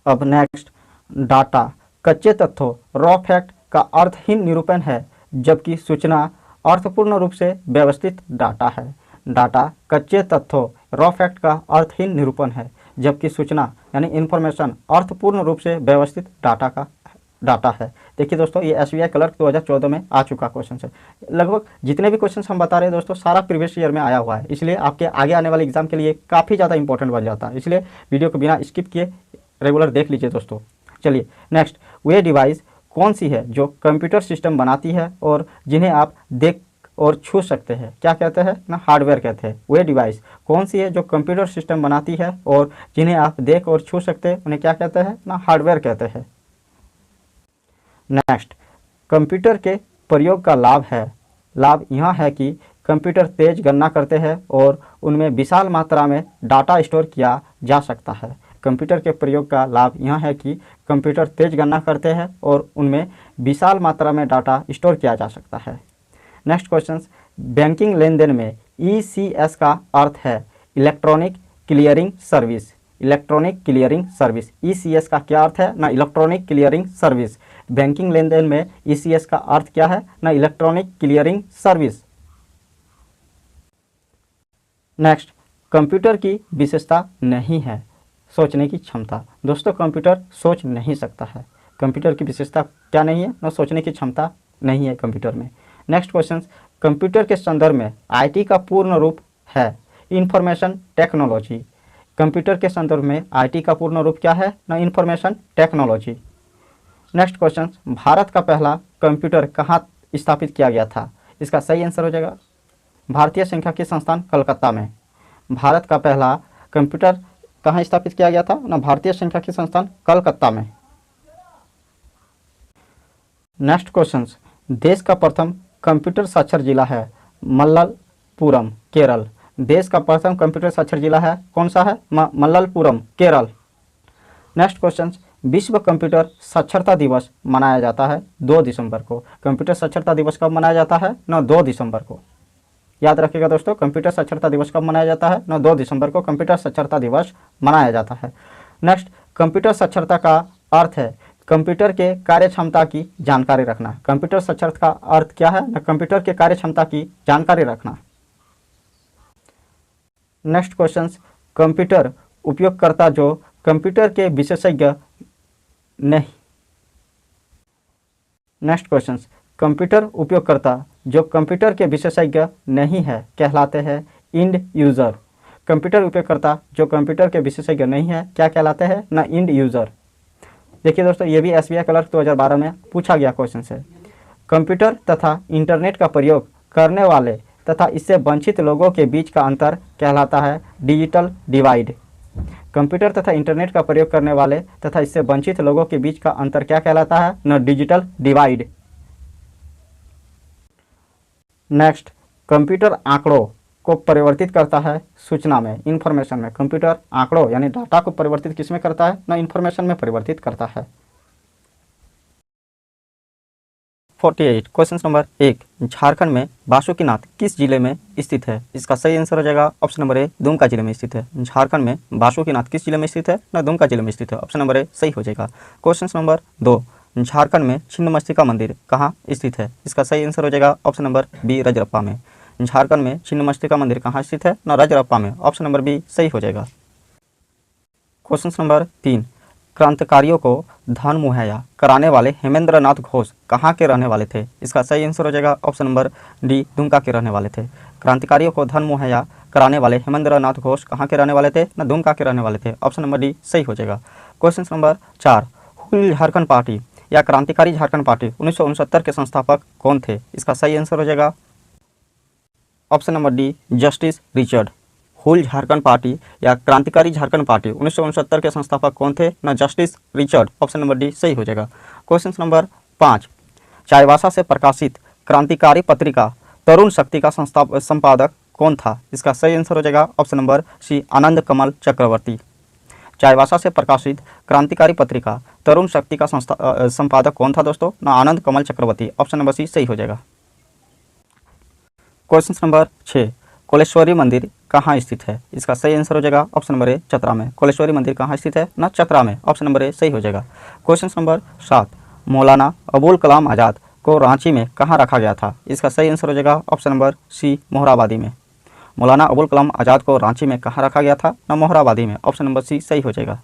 अब नेक्स्ट, डाटा कच्चे तथ्यों, रॉ फैक्ट का अर्थहीन निरूपण है, जबकि सूचना अर्थपूर्ण रूप से व्यवस्थित डाटा है। डाटा कच्चे तथ्यों, रॉ फैक्ट का अर्थहीन निरूपण है, जबकि सूचना यानी इंफॉर्मेशन अर्थपूर्ण रूप से व्यवस्थित डाटा है। देखिए दोस्तों, ये SBI क्लर्क 2014 में आ चुका क्वेश्चन है। लगभग जितने भी क्वेश्चन हम बता रहे हैं दोस्तों, सारा प्रीवियस ईयर में आया हुआ है, इसलिए आपके आगे आने वाले एग्जाम के लिए काफ़ी ज़्यादा इंपॉर्टेंट बन जाता है। इसलिए वीडियो को बिना स्किप किए रेगुलर देख लीजिए दोस्तों। चलिए नेक्स्ट, वे डिवाइस कौन सी है जो कंप्यूटर सिस्टम बनाती है और जिन्हें आप देख और छू सकते हैं, क्या कहते हैं? हार्डवेयर कहते हैं। वे डिवाइस कौन सी है जो कंप्यूटर सिस्टम बनाती है और जिन्हें आप देख और छू सकते हैं, उन्हें क्या कहते हैं? हार्डवेयर कहते हैं। नेक्स्ट, कंप्यूटर के प्रयोग का लाभ है। लाभ यह है कि कंप्यूटर तेज गणना करते हैं और उनमें विशाल मात्रा में डाटा स्टोर किया जा सकता है। कंप्यूटर के प्रयोग का लाभ यह है कि कंप्यूटर तेज गणना करते हैं और उनमें विशाल मात्रा में डाटा स्टोर किया जा सकता है। नेक्स्ट क्वेश्चन, बैंकिंग लेन देन में ECS का अर्थ है electronic clearing service. Electronic clearing service, ECS का क्या अर्थ है? Electronic clearing service. बैंकिंग लेन देन में ECS का अर्थ क्या है? Electronic clearing service. Next, computer की विशेषता नहीं है सोचने की क्षमता। दोस्तों, कंप्यूटर सोच नहीं सकता है। कंप्यूटर की विशेषता क्या नहीं है? सोचने की क्षमता नहीं है कंप्यूटर में। नेक्स्ट क्वेश्चन, कंप्यूटर के संदर्भ में IT का पूर्ण रूप है इंफॉर्मेशन टेक्नोलॉजी। कंप्यूटर के संदर्भ में IT का पूर्ण रूप क्या है? Information technology. Next question, Bharat का पहला कंप्यूटर कहाँ स्थापित किया गया था? इसका सही आंसर हो जाएगा भारतीय सांख्यिकी संस्थान कलकत्ता में। भारत का पहला कंप्यूटर कहाँ स्थापित किया गया था ना? भारतीय सांख्यिकी संस्थान कलकत्ता में। नेक्स्ट क्वेश्चन, देश का प्रथम कंप्यूटर साक्षर जिला है मल्लपुरम, केरल। देश का प्रथम कंप्यूटर साक्षर जिला है कौन सा है? मल्लपुरम, केरल। नेक्स्ट क्वेश्चन, विश्व कंप्यूटर साक्षरता दिवस मनाया जाता है 2 दिसंबर को। कंप्यूटर साक्षरता दिवस कब मनाया जाता है ना? 2 दिसंबर को। याद रखिएगा दोस्तों, कंप्यूटर साक्षरता दिवस कब मनाया जाता है ना? 2 दिसंबर को कंप्यूटर साक्षरता दिवस मनाया जाता है। नेक्स्ट, कंप्यूटर साक्षरता का अर्थ है कंप्यूटर के कार्य क्षमता की जानकारी रखना। कंप्यूटर साक्षरता का अर्थ क्या है ना? कंप्यूटर के कार्य क्षमता की जानकारी रखना। नेक्स्ट क्वेश्चन, कंप्यूटर उपयोगकर्ता जो कंप्यूटर के विशेषज्ञ नहीं। नेक्स्ट क्वेश्चन, कंप्यूटर उपयोगकर्ता जो कंप्यूटर के विशेषज्ञ नहीं है कहलाते हैं इंड यूजर। कंप्यूटर उपयोगकर्ता जो कंप्यूटर के विशेषज्ञ नहीं है क्या कहलाते हैं ना? End user. देखिए दोस्तों, ये भी SBI क्लर्क 2012 में पूछा गया क्वेश्चन है। कंप्यूटर तथा इंटरनेट का प्रयोग करने वाले तथा इससे वंचित लोगों के बीच का अंतर कहलाता है डिजिटल डिवाइड। कंप्यूटर तथा इंटरनेट का प्रयोग करने वाले तथा इससे वंचित लोगों के बीच का अंतर क्या कहलाता है ना? Digital divide. नेक्स्ट, कंप्यूटर आंकड़ों को परिवर्तित करता है सूचना में, इंफॉर्मेशन में। कंप्यूटर आंकड़ों यानी डाटा को परिवर्तित किस में करता है ना? इंफॉर्मेशन में परिवर्तित करता है। 48 क्वेश्चन नंबर 1, झारखंड में बासुकीनाथ किस जिले में स्थित है? इसका सही आंसर हो जाएगा ऑप्शन नंबर ए, दुमका जिले में स्थित है। झारखंड में बासुकीनाथ किस जिले में स्थित है ना? दुमका जिले में स्थित है। ऑप्शन नंबर ए सही हो जाएगा। क्वेश्चन नंबर 2, झारखंड में छिन्नमस्तिका मंदिर कहाँ स्थित है? इसका सही आंसर हो जाएगा ऑप्शन नंबर बी, रजरप्पा में। झारखंड में छिन्नमस्तिका मंदिर कहाँ स्थित है ना? रजरप्पा में। ऑप्शन नंबर बी सही हो जाएगा। क्वेश्चन नंबर 3, क्रांतिकारियों को धन मुहैया कराने वाले हेमेंद्र नाथ घोष कहाँ के रहने वाले थे? इसका सही आंसर हो जाएगा ऑप्शन नंबर डी, दुमका के रहने वाले थे। क्रांतिकारियों को धन मुहैया कराने वाले हेमेंद्र नाथ घोष कहाँ के रहने वाले थे ना? दुमका के रहने वाले थे। ऑप्शन नंबर डी सही हो जाएगा। क्वेश्चन नंबर 4, हुल झारखंड पार्टी या क्रांतिकारी झारखंड पार्टी 1969 के संस्थापक कौन थे? इसका सही आंसर हो जाएगा option number D, justice Richard. Hul Jharkhand party या क्रांतिकारी झारखंड पार्टी 1969 के संस्थापक कौन थे ना? Justice Richard. Option number D सही हो जाएगा। क्वेश्चन नंबर 5, चाईबासा से प्रकाशित क्रांतिकारी पत्रिका तरुण शक्ति का संपादक कौन था? इसका सही आंसर हो जाएगा ऑप्शन नंबर सी, आनंद कमल चक्रवर्ती। चाईबासा से प्रकाशित क्रांतिकारी पत्रिका तरुण शक्ति का संपादक कौन था दोस्तों ना? आनंद कमल चक्रवर्ती। ऑप्शन नंबर सी सही हो जाएगा। क्वेश्चन नंबर 6, कोलेश्वरी मंदिर कहाँ स्थित है? इसका सही आंसर हो जाएगा ऑप्शन नंबर ए, चतरा में। कोलेश्वरी मंदिर कहाँ स्थित है ना? चतरा में। ऑप्शन नंबर ए सही हो जाएगा। क्वेश्चन नंबर 7, मौलाना अबुल कलाम आज़ाद को रांची में कहाँ रखा गया था? इसका सही आंसर हो जाएगा ऑप्शन नंबर सी, मोहराबादी में। मौलाना अबुल कलाम आज़ाद को रांची में कहाँ रखा गया था ना? मोहराबादी में। ऑप्शन नंबर सी सही हो जाएगा।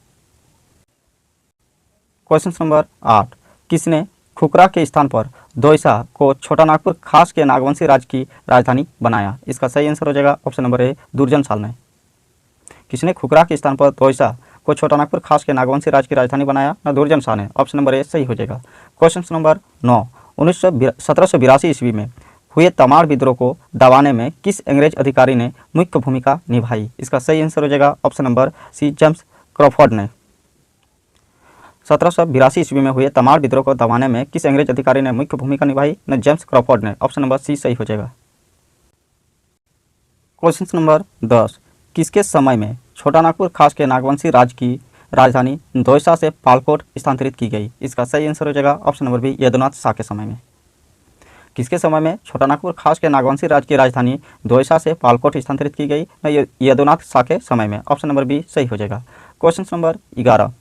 क्वेश्चन नंबर 8, किसने खुकरा के स्थान पर दोईसा को छोटा नागपुर खास के नागवंशी राज्य की राजधानी बनाया? इसका सही आंसर हो जाएगा ऑप्शन नंबर ए, दुर्जन साल ने। किसने खुकरा के स्थान पर दोईसा को छोटा नागपुर खास के नागवंशी राज्य की राजधानी बनाया ना? दुर्जन साल ने। ऑप्शन नंबर ए सही हो जाएगा। क्वेश्चन नंबर 9, 1782 ईस्वी में हुए तमाड़ विद्रोह को दबाने में किस अंग्रेज अधिकारी ने मुख्य भूमिका निभाई? इसका सही आंसर हो जाएगा option number C, James Crawford ने। 1782 ईस्वी में हुए तमाड़ विद्रोह को दबाने में किस अंग्रेज अधिकारी ने मुख्य भूमिका निभाई न? जेम्स क्रॉफोर्ड ने। ऑप्शन नंबर सी सही हो जाएगा। क्वेश्चन नंबर 10, किसके समय में छोटा नागपुर खास के नागवंशी राज्य की राजधानी दोईसा से पालकोट स्थानांतरित की गई? इसका सही आंसर हो जाएगा option number B, Yadunath Shah के समय में। किसके समय में छोटा नागपुर खास के नागवंशी राज्य की राजधानी दोईसा से पालकोट स्थानांतरित की गई? यदुनाथ शाह के समय में। ऑप्शन नंबर बी सही हो जाएगा। क्वेश्चन नंबर 11,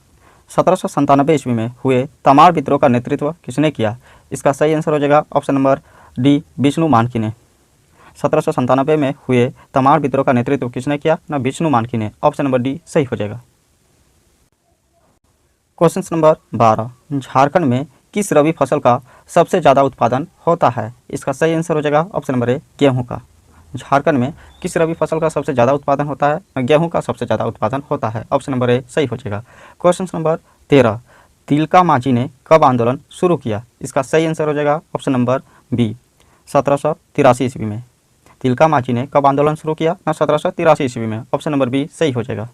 1797 ईस्वी में हुए तमाड़ विद्रोह का नेतृत्व किसने किया? इसका सही आंसर हो जाएगा ऑप्शन नंबर डी, विष्णु मानकी ने। 1797 में हुए तमाड़ विद्रोह का नेतृत्व किसने किया ना? विष्णु मानकी ने। ऑप्शन नंबर डी सही हो जाएगा। क्वेश्चन नंबर 12, झारखंड में किस रबी फसल का सबसे ज़्यादा उत्पादन होता है? इसका सही आंसर हो जाएगा ऑप्शन नंबर ए, गेहूँ का। झारखंड में किस रबी फसल का सबसे ज़्यादा उत्पादन होता है? गेहूं का सबसे ज़्यादा उत्पादन होता है। ऑप्शन नंबर ए सही हो जाएगा। क्वेश्चन नंबर 13, तिलका मांझी ने कब आंदोलन शुरू किया? इसका सही आंसर हो जाएगा ऑप्शन नंबर बी, 1783 ईस्वी में। तिलका मांझी ने कब आंदोलन शुरू किया? ना 1783 ईस्वी में। ऑप्शन नंबर बी सही हो जाएगा।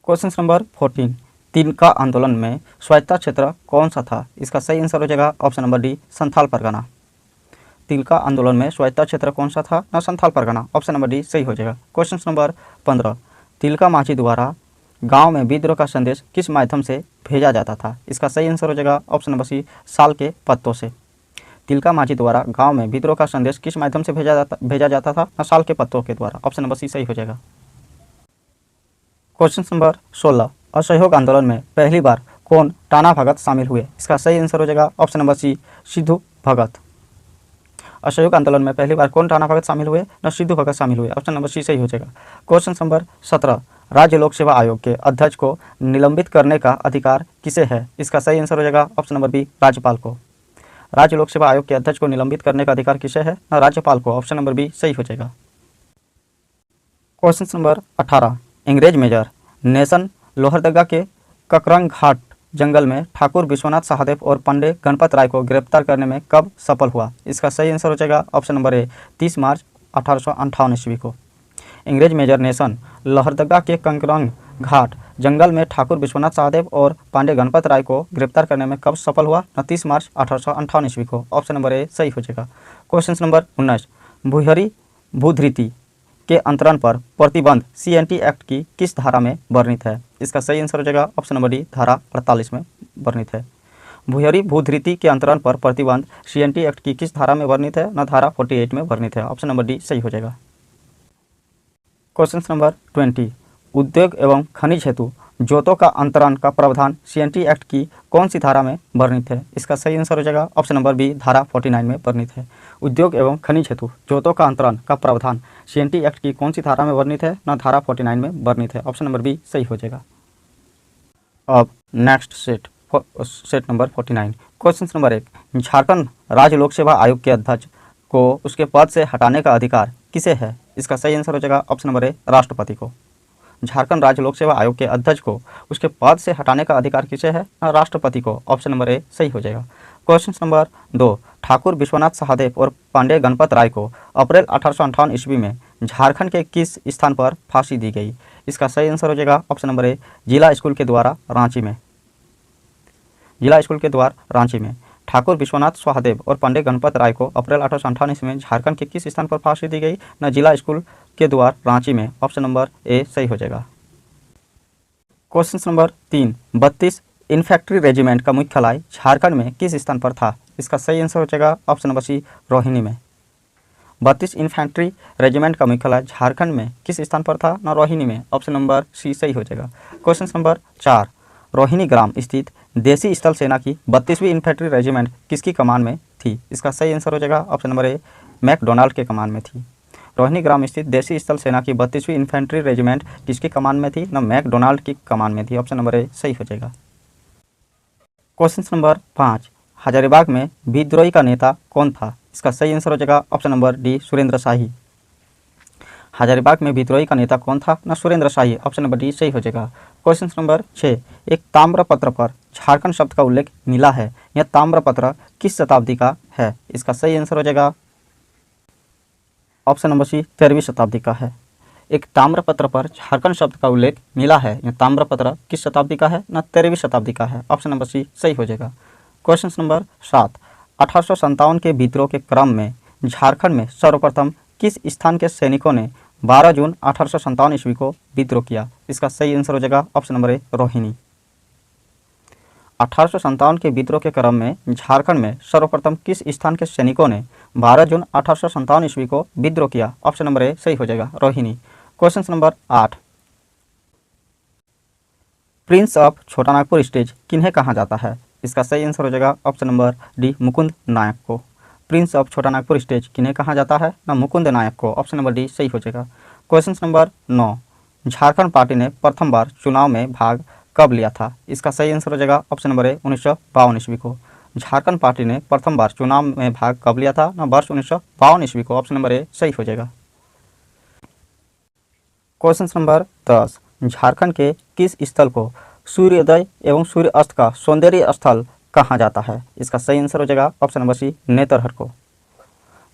क्वेश्चन नंबर 14, तिलका आंदोलन में स्वायत्ता क्षेत्र कौन सा था? इसका सही आंसर हो जाएगा option number D, Santhal Pargana. Tilka आंदोलन में स्वायत्ता क्षेत्र कौन सा था? ना Santhal Pargana. Option number D सही हो जाएगा। क्वेश्चन नंबर 15, तिलका मांझी द्वारा गांव में विद्रोह का संदेश किस माध्यम से भेजा जाता था? इसका सही आंसर हो जाएगा ऑप्शन नंबर सी, साल के पत्तों से। तिलका मांझी द्वारा गांव में विद्रोह का संदेश किस माध्यम से भेजा जाता था? ना साल के पत्तों के द्वारा। ऑप्शन नंबर सी सही हो जाएगा। क्वेश्चन नंबर 16, असहयोग आंदोलन में पहली बार कौन टाना भगत शामिल हुए? इसका सही आंसर हो जाएगा ऑप्शन नंबर सी, सिद्धू भगत। असहयोग आंदोलन में पहली बार कौन टाना भगत शामिल हुए? न सिद्धू भगत शामिल हुए। ऑप्शन नंबर सी सही हो जाएगा। क्वेश्चन नंबर 17, राज्य लोक सेवा आयोग के अध्यक्ष को निलंबित करने का अधिकार किसे है? इसका सही आंसर हो जाएगा ऑप्शन नंबर बी, राज्यपाल को। राज्य लोक सेवा आयोग के अध्यक्ष को निलंबित करने का अधिकार किसे है? न राज्यपाल को। ऑप्शन नंबर बी सही हो जाएगा। क्वेश्चन नंबर 18, अंग्रेज मेजर नेशन लोहरदगा के ककरंग घाट जंगल में ठाकुर विश्वनाथ सहदेव और पंडित गणपत राय को गिरफ्तार करने में कब सफल हुआ? इसका सही आंसर हो जाएगा ऑप्शन नंबर ए, 30 मार्च 1858 ईस्वी को। अंग्रेज मेजर नेशन लोहरदगा के ककरंग घाट जंगल में ठाकुर विश्वनाथ सहदेव और पांडे गणपत राय को गिरफ्तार करने में कब सफल हुआ? 30 मार्च 1858 ईस्वी को। ऑप्शन नंबर ए सही हो जाएगा। क्वेश्चन नंबर 19, भूहरी भूधृति के अंतरण पर प्रतिबंध CNT एक्ट की किस धारा में वर्णित है? इसका सही आंसर हो जाएगा ऑप्शन नंबर डी, धारा 48 में वर्णित है। भूहरी भूधृति के अंतरण पर प्रतिबंध CNT एक्ट की किस धारा में वर्णित है? न धारा 48 में वर्णित है। ऑप्शन नंबर डी सही हो जाएगा। क्वेश्चन नंबर 20, उद्योग एवं खनिज हेतु जोतों का अंतरण का प्रावधान CNT एक्ट की कौन सी धारा में वर्णित है? इसका सही आंसर हो जाएगा ऑप्शन नंबर बी, धारा 49 में वर्णित है। उद्योग एवं खनिज हेतु जोतों का अंतरण का प्रावधान CNT एक्ट की कौन सी धारा में वर्णित है? न धारा 49 में वर्णित है। ऑप्शन नंबर बी सही हो जाएगा। अब next set number 49, question number 1, Jharkhand राज्य लोक सेवा आयोग के अध्यक्ष को उसके पद से हटाने का अधिकार किसे है? इसका सही आंसर हो जाएगा ऑप्शन नंबर ए, राष्ट्रपति को। झारखंड राज्य लोक सेवा आयोग के अध्यक्ष को उसके पद से हटाने का अधिकार किसे है? राष्ट्रपति को। ऑप्शन नंबर ए सही हो जाएगा। क्वेश्चन नंबर 2, ठाकुर विश्वनाथ सहदेव और पांडे गणपत राय को अप्रैल 1858 ईस्वी में झारखंड के किस स्थान पर फांसी दी गई? इसका सही आंसर हो जाएगा ऑप्शन नंबर ए, जिला स्कूल के द्वारा रांची में। जिला स्कूल के द्वार रांची में ठाकुर विश्वनाथ सहदेव और पंडित गणपत राय को अप्रैल 1858 ईस्वी में झारखंड के किस स्थान पर फांसी दी गई? न जिला स्कूल के द्वार रांची में। ऑप्शन नंबर ए सही हो जाएगा। क्वेश्चन नंबर 3, 32 इन्फैंट्री रेजिमेंट का मुख्यालय झारखंड में किस स्थान पर था? इसका सही आंसर हो जाएगा ऑप्शन नंबर सी, रोहिणी में। 32 इन्फैंट्री रेजिमेंट का मुख्यालय झारखंड में किस स्थान पर था? न रोहिणी में। ऑप्शन नंबर सी सही हो जाएगा। क्वेश्चन नंबर 4, रोहिणी ग्राम स्थित देसी स्थल सेना की 32वीं इन्फैंट्री रेजिमेंट किसकी कमान में थी? इसका सही आंसर हो जाएगा ऑप्शन नंबर ए, मैकडोनाल्ड के कमान में थी। रोहिणी ग्राम स्थित देसी स्थल सेना की 32वीं इन्फैंट्री रेजिमेंट किसकी कमान में थी? न मैकडोनाल्ड की कमान में थी। ऑप्शन नंबर ए सही हो जाएगा। क्वेश्चन नंबर 5, हजारीबाग में विद्रोही का नेता कौन था? इसका सही आंसर हो जाएगा ऑप्शन नंबर डी, सुरेंद्र शाही। हजारीबाग में विद्रोही का नेता कौन था? न सुरेंद्र शाही। ऑप्शन नंबर डी सही हो जाएगा। क्वेश्चन नंबर 6, एक ताम्रपत्र पर झारखंड शब्द का उल्लेख मिला है, यह ताम्रपत्र किस शताब्दी का है? इसका सही आंसर हो जाएगा ऑप्शन नंबर सी, 13वीं शताब्दी का है। एक ताम्रपत्र पर झारखंड शब्द का उल्लेख मिला है, यह ताम्रपत्र किस शताब्दी का है? न 13वीं शताब्दी का है। ऑप्शन नंबर सी सही हो जाएगा। क्वेश्चन नंबर 7, 1857 के विद्रोह के क्रम में झारखंड में सर्वप्रथम किस स्थान के सैनिकों ने 12 जून 1857 ईस्वी को विद्रोह किया? इसका सही आंसर हो जाएगा ऑप्शन नंबर ए, रोहिणी। 1857 के विद्रोह के क्रम में झारखंड में सर्वप्रथम किस स्थान के सैनिकों ने 12 जून 1857 ईस्वी को विद्रोह किया? ऑप्शन नंबर ए सही हो जाएगा, Rohini. Question number 8, Prince of Chotanagpur stage किन्हें कहा जाता है? इसका सही आंसर हो जाएगा ऑप्शन नंबर डी, मुकुंद नायक को। प्रिंस ऑफ छोटानागपुर स्टेज किन्हें कहा जाता है? न मुकुंद नायक को। ऑप्शन नंबर डी सही हो जाएगा। क्वेश्चन नंबर 9, झारखंड पार्टी ने प्रथम बार चुनाव में भाग कब लिया था? इसका सही आंसर हो जाएगा ऑप्शन नंबर ए, 1952 ईस्वी को। झारखंड पार्टी ने प्रथम बार चुनाव में भाग कब लिया था? न वर्ष 1952 ईस्वी को। ऑप्शन नंबर ए सही हो जाएगा। क्वेश्चन नंबर 10, झारखंड के किस स्थल को सूर्योदय एवं सूर्य अस्त का सौंदर्य स्थल कहा जाता है? इसका सही आंसर हो जाएगा ऑप्शन नंबर सी, नेतरहट को।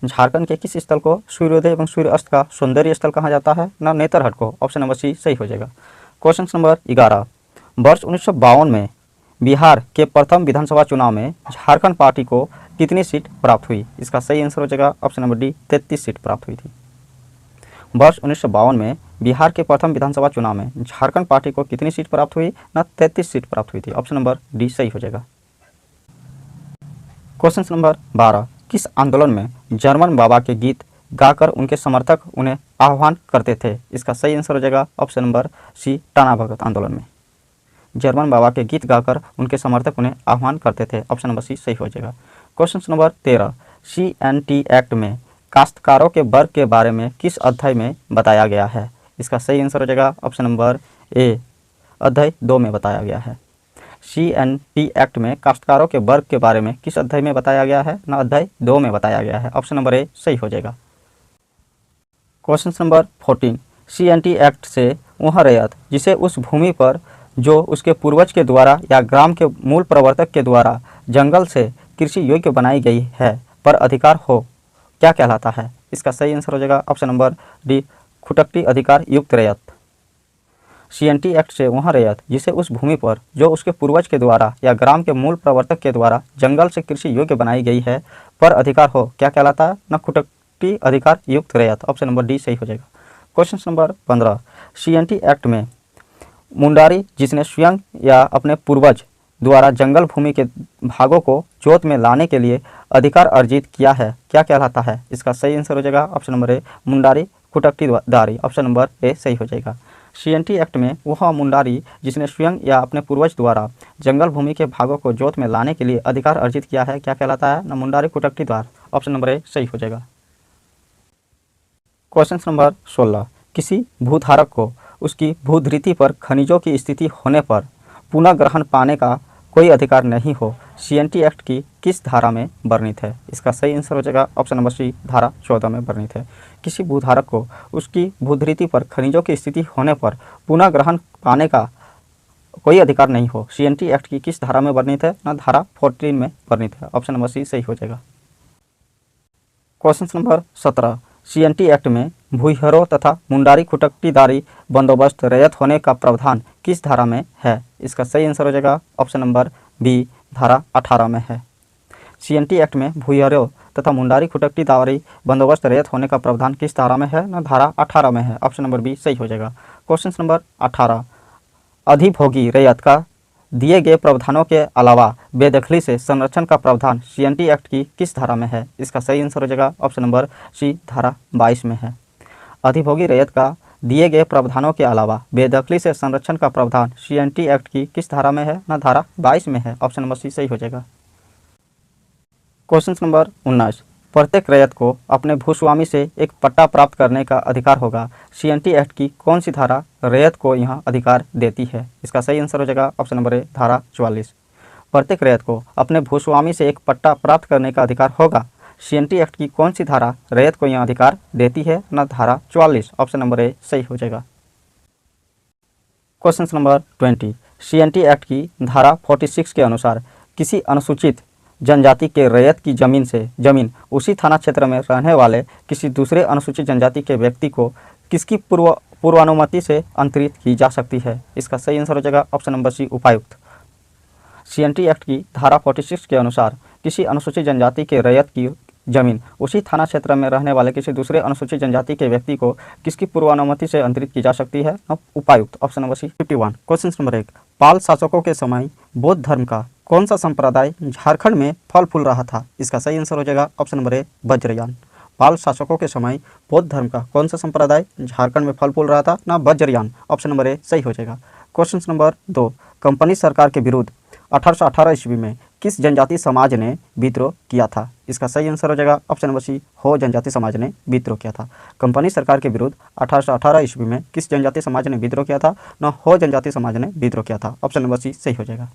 झारखंड के किस स्थल को सूर्योदय एवं सूर्य अस्त का सौंदर्य स्थल कहा जाता है? ना नेतरहट को। ऑप्शन नंबर सी सही हो जाएगा। क्वेश्चन नंबर 11, वर्ष 1952 में बिहार के प्रथम विधानसभा चुनाव में झारखंड पार्टी को कितनी सीट प्राप्त हुई? इसका सही आंसर हो जाएगा ऑप्शन नंबर डी, 33 सीट प्राप्त हुई थी। वर्ष 1952 में बिहार के प्रथम विधानसभा चुनाव में झारखंड पार्टी को कितनी सीट प्राप्त हुई? ना 33 सीट प्राप्त हुई थी। ऑप्शन नंबर डी सही हो जाएगा। क्वेश्चन नंबर 12, किस आंदोलन में जर्मन बाबा के गीत गाकर उनके समर्थक उन्हें आह्वान करते थे? इसका सही आंसर हो जाएगा ऑप्शन नंबर सी, टाना भगत आंदोलन में जर्मन बाबा के गीत गाकर उनके समर्थक उन्हें आह्वान करते थे। ऑप्शन नंबर सी सही हो जाएगा। क्वेश्चन नंबर 13, CNT एक्ट में काश्तकारों के वर्ग के बारे में किस अध्याय में बताया गया है? इसका सही आंसर हो जाएगा ऑप्शन नंबर ए, अध्याय 2 में बताया गया है। CNT एक्ट में काश्तकारों के वर्ग के बारे में किस अध्याय में बताया गया है? ना अध्याय 2 में बताया गया है। ऑप्शन नंबर ए सही हो जाएगा। क्वेश्चन नंबर 14, CNT एक्ट से वह रैयत जिसे उस भूमि पर जो उसके पूर्वज के द्वारा या ग्राम के मूल प्रवर्तक के द्वारा जंगल से कृषि योग्य बनाई गई है पर अधिकार हो, क्या कहलाता है? इसका सही आंसर हो जाएगा ऑप्शन नंबर डी, खुटकटी अधिकार युक्त रैयत। CNT एक्ट से वह रैयत जिसे उस भूमि पर जो उसके पूर्वज के द्वारा या ग्राम के मूल प्रवर्तक के द्वारा जंगल से कृषि योग्य बनाई गई है पर अधिकार हो, क्या कहलाता है? ना खुटकटी अधिकार युक्त रैयत। ऑप्शन नंबर डी सही हो जाएगा। क्वेश्चन नंबर 15, CNT एक्ट में मुंडारी जिसने स्वयं या अपने पूर्वज द्वारा जंगल भूमि के भागों को जोत में लाने के लिए अधिकार अर्जित किया है, क्या कहलाता है? इसका सही आंसर हो जाएगा ऑप्शन नंबर ए, मुंडारी खुटकटीदारी। ऑप्शन नंबर ए सही हो जाएगा। CNT एक्ट में वह मुंडारी जिसने स्वयं या अपने पूर्वज द्वारा जंगल भूमि के भागों को जोत में लाने के लिए अधिकार अर्जित किया है, क्या कहलाता है? ना मुंडारी खुटकटीदार। ऑप्शन नंबर ए सही हो जाएगा। क्वेश्चन नंबर 16, किसी भूधारक को उसकी भूधृति पर खनिजों की स्थिति होने पर पुनः ग्रहण पाने का कोई अधिकार नहीं हो, CNT एक्ट की किस धारा में वर्णित है? इसका सही आंसर हो जाएगा ऑप्शन नंबर सी, धारा 14 में वर्णित है। किसी भूधारक को उसकी भूधृति पर खनिजों की स्थिति होने पर पुनः ग्रहण पाने का कोई अधिकार नहीं हो, CNT एक्ट की किस धारा में वर्णित है? ना धारा 14 में वर्णित है। ऑप्शन नंबर सी सही हो जाएगा। क्वेश्चन नंबर 17, CNT एक्ट में भूइहरों तथा मुंडारी खुटकटीदारी बंदोबस्त रैयत होने का प्रावधान किस धारा में है? इसका सही आंसर हो जाएगा ऑप्शन नंबर बी, धारा 18 में है। CNT एक्ट में भूइहरों तथा मुंडारी खुटकटीदारी बंदोबस्त रैयत होने का प्रावधान किस धारा में है? ना धारा 18 में है। ऑप्शन नंबर बी सही हो जाएगा। क्वेश्चन नंबर 18, अधिभोगी रैयत का दिए गए प्रावधानों के अलावा बेदखली से संरक्षण का प्रावधान CNT एक्ट की किस धारा में है? इसका सही आंसर हो जाएगा ऑप्शन नंबर सी, धारा 22 में है। अधिभोगी रैयत का दिए गए प्रावधानों के अलावा बेदखली से संरक्षण का प्रावधान CNT एक्ट की किस धारा में है? ना धारा 22 में है। ऑप्शन नंबर सी सही हो जाएगा। क्वेश्चन नंबर 19, प्रत्येक रैयत को अपने भूस्वामी से एक पट्टा प्राप्त करने का अधिकार होगा, CNT एक्ट की कौन सी धारा रैयत को यह अधिकार देती है? इसका सही आंसर हो जाएगा ऑप्शन नंबर ए, धारा 44। प्रत्येक रैयत को अपने भूस्वामी से एक पट्टा प्राप्त करने का अधिकार होगा, CNT एक्ट की कौन सी धारा रैयत को यह अधिकार देती है? ना धारा 44। ऑप्शन नंबर ए सही हो जाएगा। क्वेश्चन नंबर 20, CNT एक्ट की धारा 46 के अनुसार किसी अनुसूचित जनजाति के रैयत की जमीन उसी थाना क्षेत्र में रहने वाले किसी दूसरे अनुसूचित जनजाति के व्यक्ति को किसकी पूर्वानुमति से अंतरित की जा सकती है? इसका सही आंसर हो जाएगा ऑप्शन नंबर सी, उपायुक्त। CNT एक्ट की धारा 46 के अनुसार किसी अनुसूचित जनजाति के रैयत की जमीन उसी थाना क्षेत्र में रहने वाले किसी दूसरे अनुसूचित जनजाति के व्यक्ति को किसकी पूर्वानुमति से अंतरित की जा सकती है? उपायुक्त। Option number C 51। Question number 1, Pala शासकों के समय बौद्ध धर्म का कौन सा संप्रदाय झारखंड में फल फूल रहा था? इसका सही आंसर हो जाएगा ऑप्शन नंबर ए, वज्रयान। पाल शासकों के समय बौद्ध धर्म का कौन सा संप्रदाय झारखंड में फल फूल रहा था? ना वज्रयान। ऑप्शन नंबर ए सही हो जाएगा। क्वेश्चन नंबर 2, कंपनी सरकार के विरुद्ध 1818 ईस्वी में किस जनजाति समाज ने विद्रोह किया था? इसका सही आंसर हो जाएगा ऑप्शन नंबर सी, हो जनजाति समाज ने विद्रोह किया था। कंपनी सरकार के विरुद्ध 1818 ईस्वी में किस जनजाति समाज ने विद्रोह किया था? ना हो जनजाति समाज ने विद्रोह किया था। ऑप्शन नंबर सी सही हो जाएगा।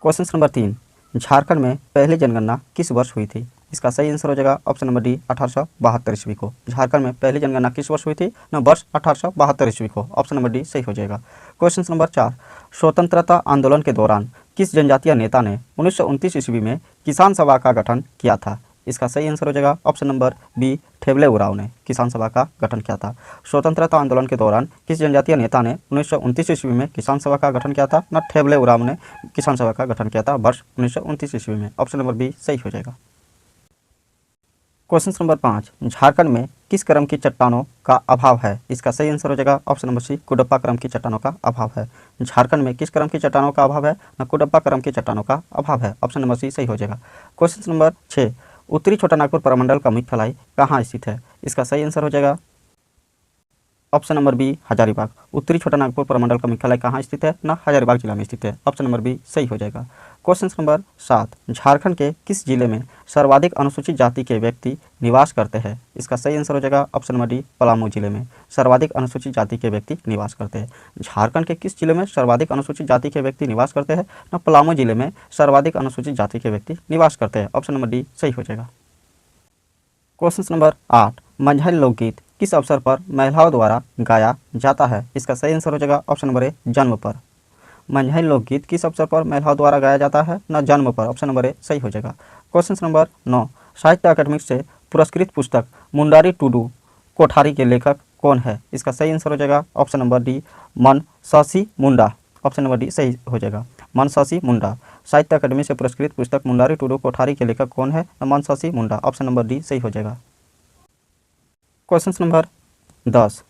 क्वेश्चन नंबर 3, झारखंड में पहली जनगणना किस वर्ष हुई थी? इसका सही आंसर हो जाएगा ऑप्शन नंबर डी 1872 ईस्वी को। झारखंड में पहली जनगणना किस वर्ष हुई थी? न वर्ष 1872 ईस्वी को। ऑप्शन नंबर डी सही हो जाएगा। क्वेश्चन नंबर 4, स्वतंत्रता आंदोलन के दौरान किस जनजातीय नेता ने 1929 ईस्वी में किसान सभा का गठन किया था? इसका सही आंसर हो जाएगा ऑप्शन नंबर बी ठेबले उरांव ने किसान सभा का गठन किया था। स्वतंत्रता आंदोलन के दौरान किस जनजातीय नेता ने 1929 ईस्वी में किसान सभा का गठन किया था? न ठेबले उरांव ने किसान सभा का गठन किया था वर्ष 1929 ईस्वी में। ऑप्शन नंबर बी सही हो जाएगा। क्वेश्चन नंबर 5, झारखंड में किस क्रम की चट्टानों का अभाव है? इसका सही आंसर हो जाएगा ऑप्शन नंबर सी कुडप्पा क्रम की चट्टानों का अभाव है। झारखंड में किस क्रम की चट्टानों का अभाव है? न कुडप्पा क्रम की चट्टानों का अभाव है। ऑप्शन नंबर सी सही हो जाएगा। क्वेश्चन नंबर 6, उत्तरी छोटानागपुर प्रमंडल का मुख्यालय कहाँ स्थित है? इसका सही आंसर हो जाएगा ऑप्शन नंबर बी हजारीबाग। उत्तरी छोटानागपुर प्रमंडल का मुख्यालय कहाँ स्थित है? न हजारीबाग जिला में स्थित है। ऑप्शन नंबर बी सही हो जाएगा। क्वेश्चन नंबर 7, झारखंड के किस जिले में सर्वाधिक अनुसूचित जाति के व्यक्ति निवास करते हैं? इसका सही आंसर हो जाएगा ऑप्शन नंबर डी पलामू जिले में सर्वाधिक अनुसूचित जाति के व्यक्ति निवास करते हैं। झारखंड के किस जिले में सर्वाधिक अनुसूचित जाति के व्यक्ति निवास करते हैं? न पलामू जिले में सर्वाधिक अनुसूचित जाति के व्यक्ति निवास करते हैं। ऑप्शन नंबर डी सही हो जाएगा। क्वेश्चन नंबर 8, मंझल लोकगीत किस अवसर पर महिलाओं द्वारा गाया जाता है? इसका सही आंसर हो जाएगा ऑप्शन नंबर ए जन्म पर। मंझल लोकगीत किस अवसर पर महिलाओं द्वारा गाया जाता है? न जन्म पर। ऑप्शन नंबर ए सही हो जाएगा। क्वेश्चन नंबर 9, साहित्य अकादमी से पुरस्कृत पुस्तक मुंडारी टुडू कोठारी के लेखक कौन है? इसका सही आंसर हो जाएगा ऑप्शन नंबर डी मनसासी मुंडा। ऑप्शन नंबर डी सही हो जाएगा। मनसासी मुंडा। साहित्य अकादमी से पुरस्कृत पुस्तक मुंडारी टुडू कोठारी के लेखक कौन है? मनसासी मुंडा। ऑप्शन नंबर डी सही हो जाएगा। क्वेश्चन नंबर 10,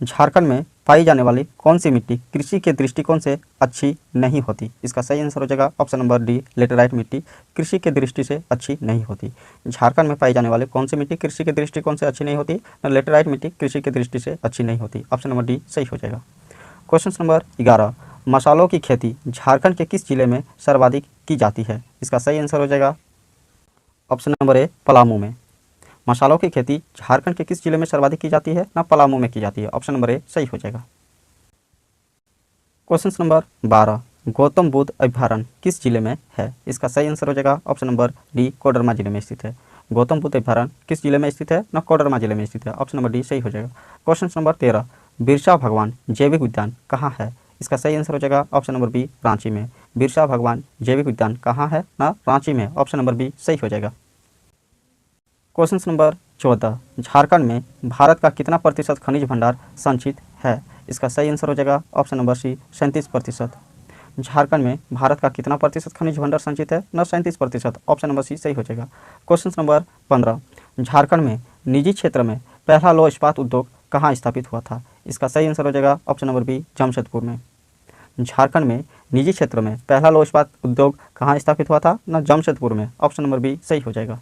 झारखंड में पाई जाने वाली कौन सी मिट्टी कृषि के दृष्टिकोण से अच्छी नहीं होती? इसका सही आंसर हो जाएगा ऑप्शन नंबर डी लेटेराइट मिट्टी कृषि के दृष्टि से अच्छी नहीं होती। झारखंड में पाई जाने वाली कौन सी मिट्टी कृषि के दृष्टिकोण से अच्छी नहीं होती? लेटेराइट मिट्टी कृषि के दृष्टि से अच्छी नहीं होती। ऑप्शन नंबर डी सही हो जाएगा। क्वेश्चन नंबर 11, मसालों की खेती झारखंड के किस जिले में सर्वाधिक की जाती है? इसका सही आंसर हो जाएगा ऑप्शन नंबर ए पलामू में। मसालों की खेती झारखंड के किस जिले में सर्वाधिक की जाती है? ना पलामू में की जाती है। ऑप्शन नंबर ए सही हो जाएगा। क्वेश्चन नंबर 12, गौतम बुद्ध अभयारण्य किस जिले में है? इसका सही आंसर हो जाएगा ऑप्शन नंबर डी कोडरमा जिले में स्थित है। गौतम बुद्ध अभयारण्य किस जिले में स्थित है? ना कोडरमा जिले में स्थित है। ऑप्शन नंबर डी सही हो जाएगा। क्वेश्चन नंबर 13, बिरसा भगवान जैविक उद्यान कहाँ है? इसका सही आंसर हो जाएगा ऑप्शन नंबर बी रांची में। बिरसा भगवान जैविक उद्यान कहाँ है? ना रांची में। ऑप्शन नंबर बी सही हो जाएगा। क्वेश्चन नंबर 14, झारखंड में भारत का कितना प्रतिशत खनिज भंडार संचित है? इसका सही आंसर हो जाएगा ऑप्शन नंबर सी 37%। झारखंड में भारत का कितना प्रतिशत खनिज भंडार संचित है? न 37%। ऑप्शन नंबर सी सही हो जाएगा। क्वेश्चन नंबर 15, झारखंड में निजी क्षेत्र में पहला लौह इस्पात उद्योग कहाँ स्थापित हुआ था? इसका सही आंसर हो जाएगा ऑप्शन नंबर बी जमशेदपुर में। झारखंड में निजी क्षेत्र में पहला लौह इस्पात उद्योग कहाँ स्थापित हुआ था? न जमशेदपुर में। ऑप्शन नंबर बी सही हो जाएगा।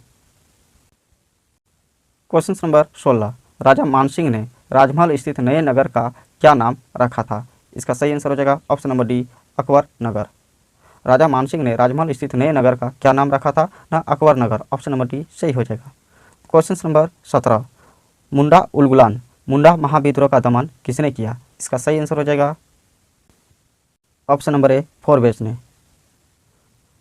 क्वेश्चन नंबर 16, राजा मानसिंह ने राजमहल स्थित नए नगर का क्या नाम रखा था? इसका सही आंसर हो जाएगा option number D Akbar Nagar. राजा मानसिंह ने राजमहल स्थित नए नगर का क्या नाम रखा था? ना Akbar Nagar. Option number D सही हो जाएगा। क्वेश्चन नंबर 17, मुंडा उलगुलान मुंडा महाविद्रोह का दमन किसने किया? इसका सही आंसर हो जाएगा ऑप्शन नंबर ए फोरवेस ने।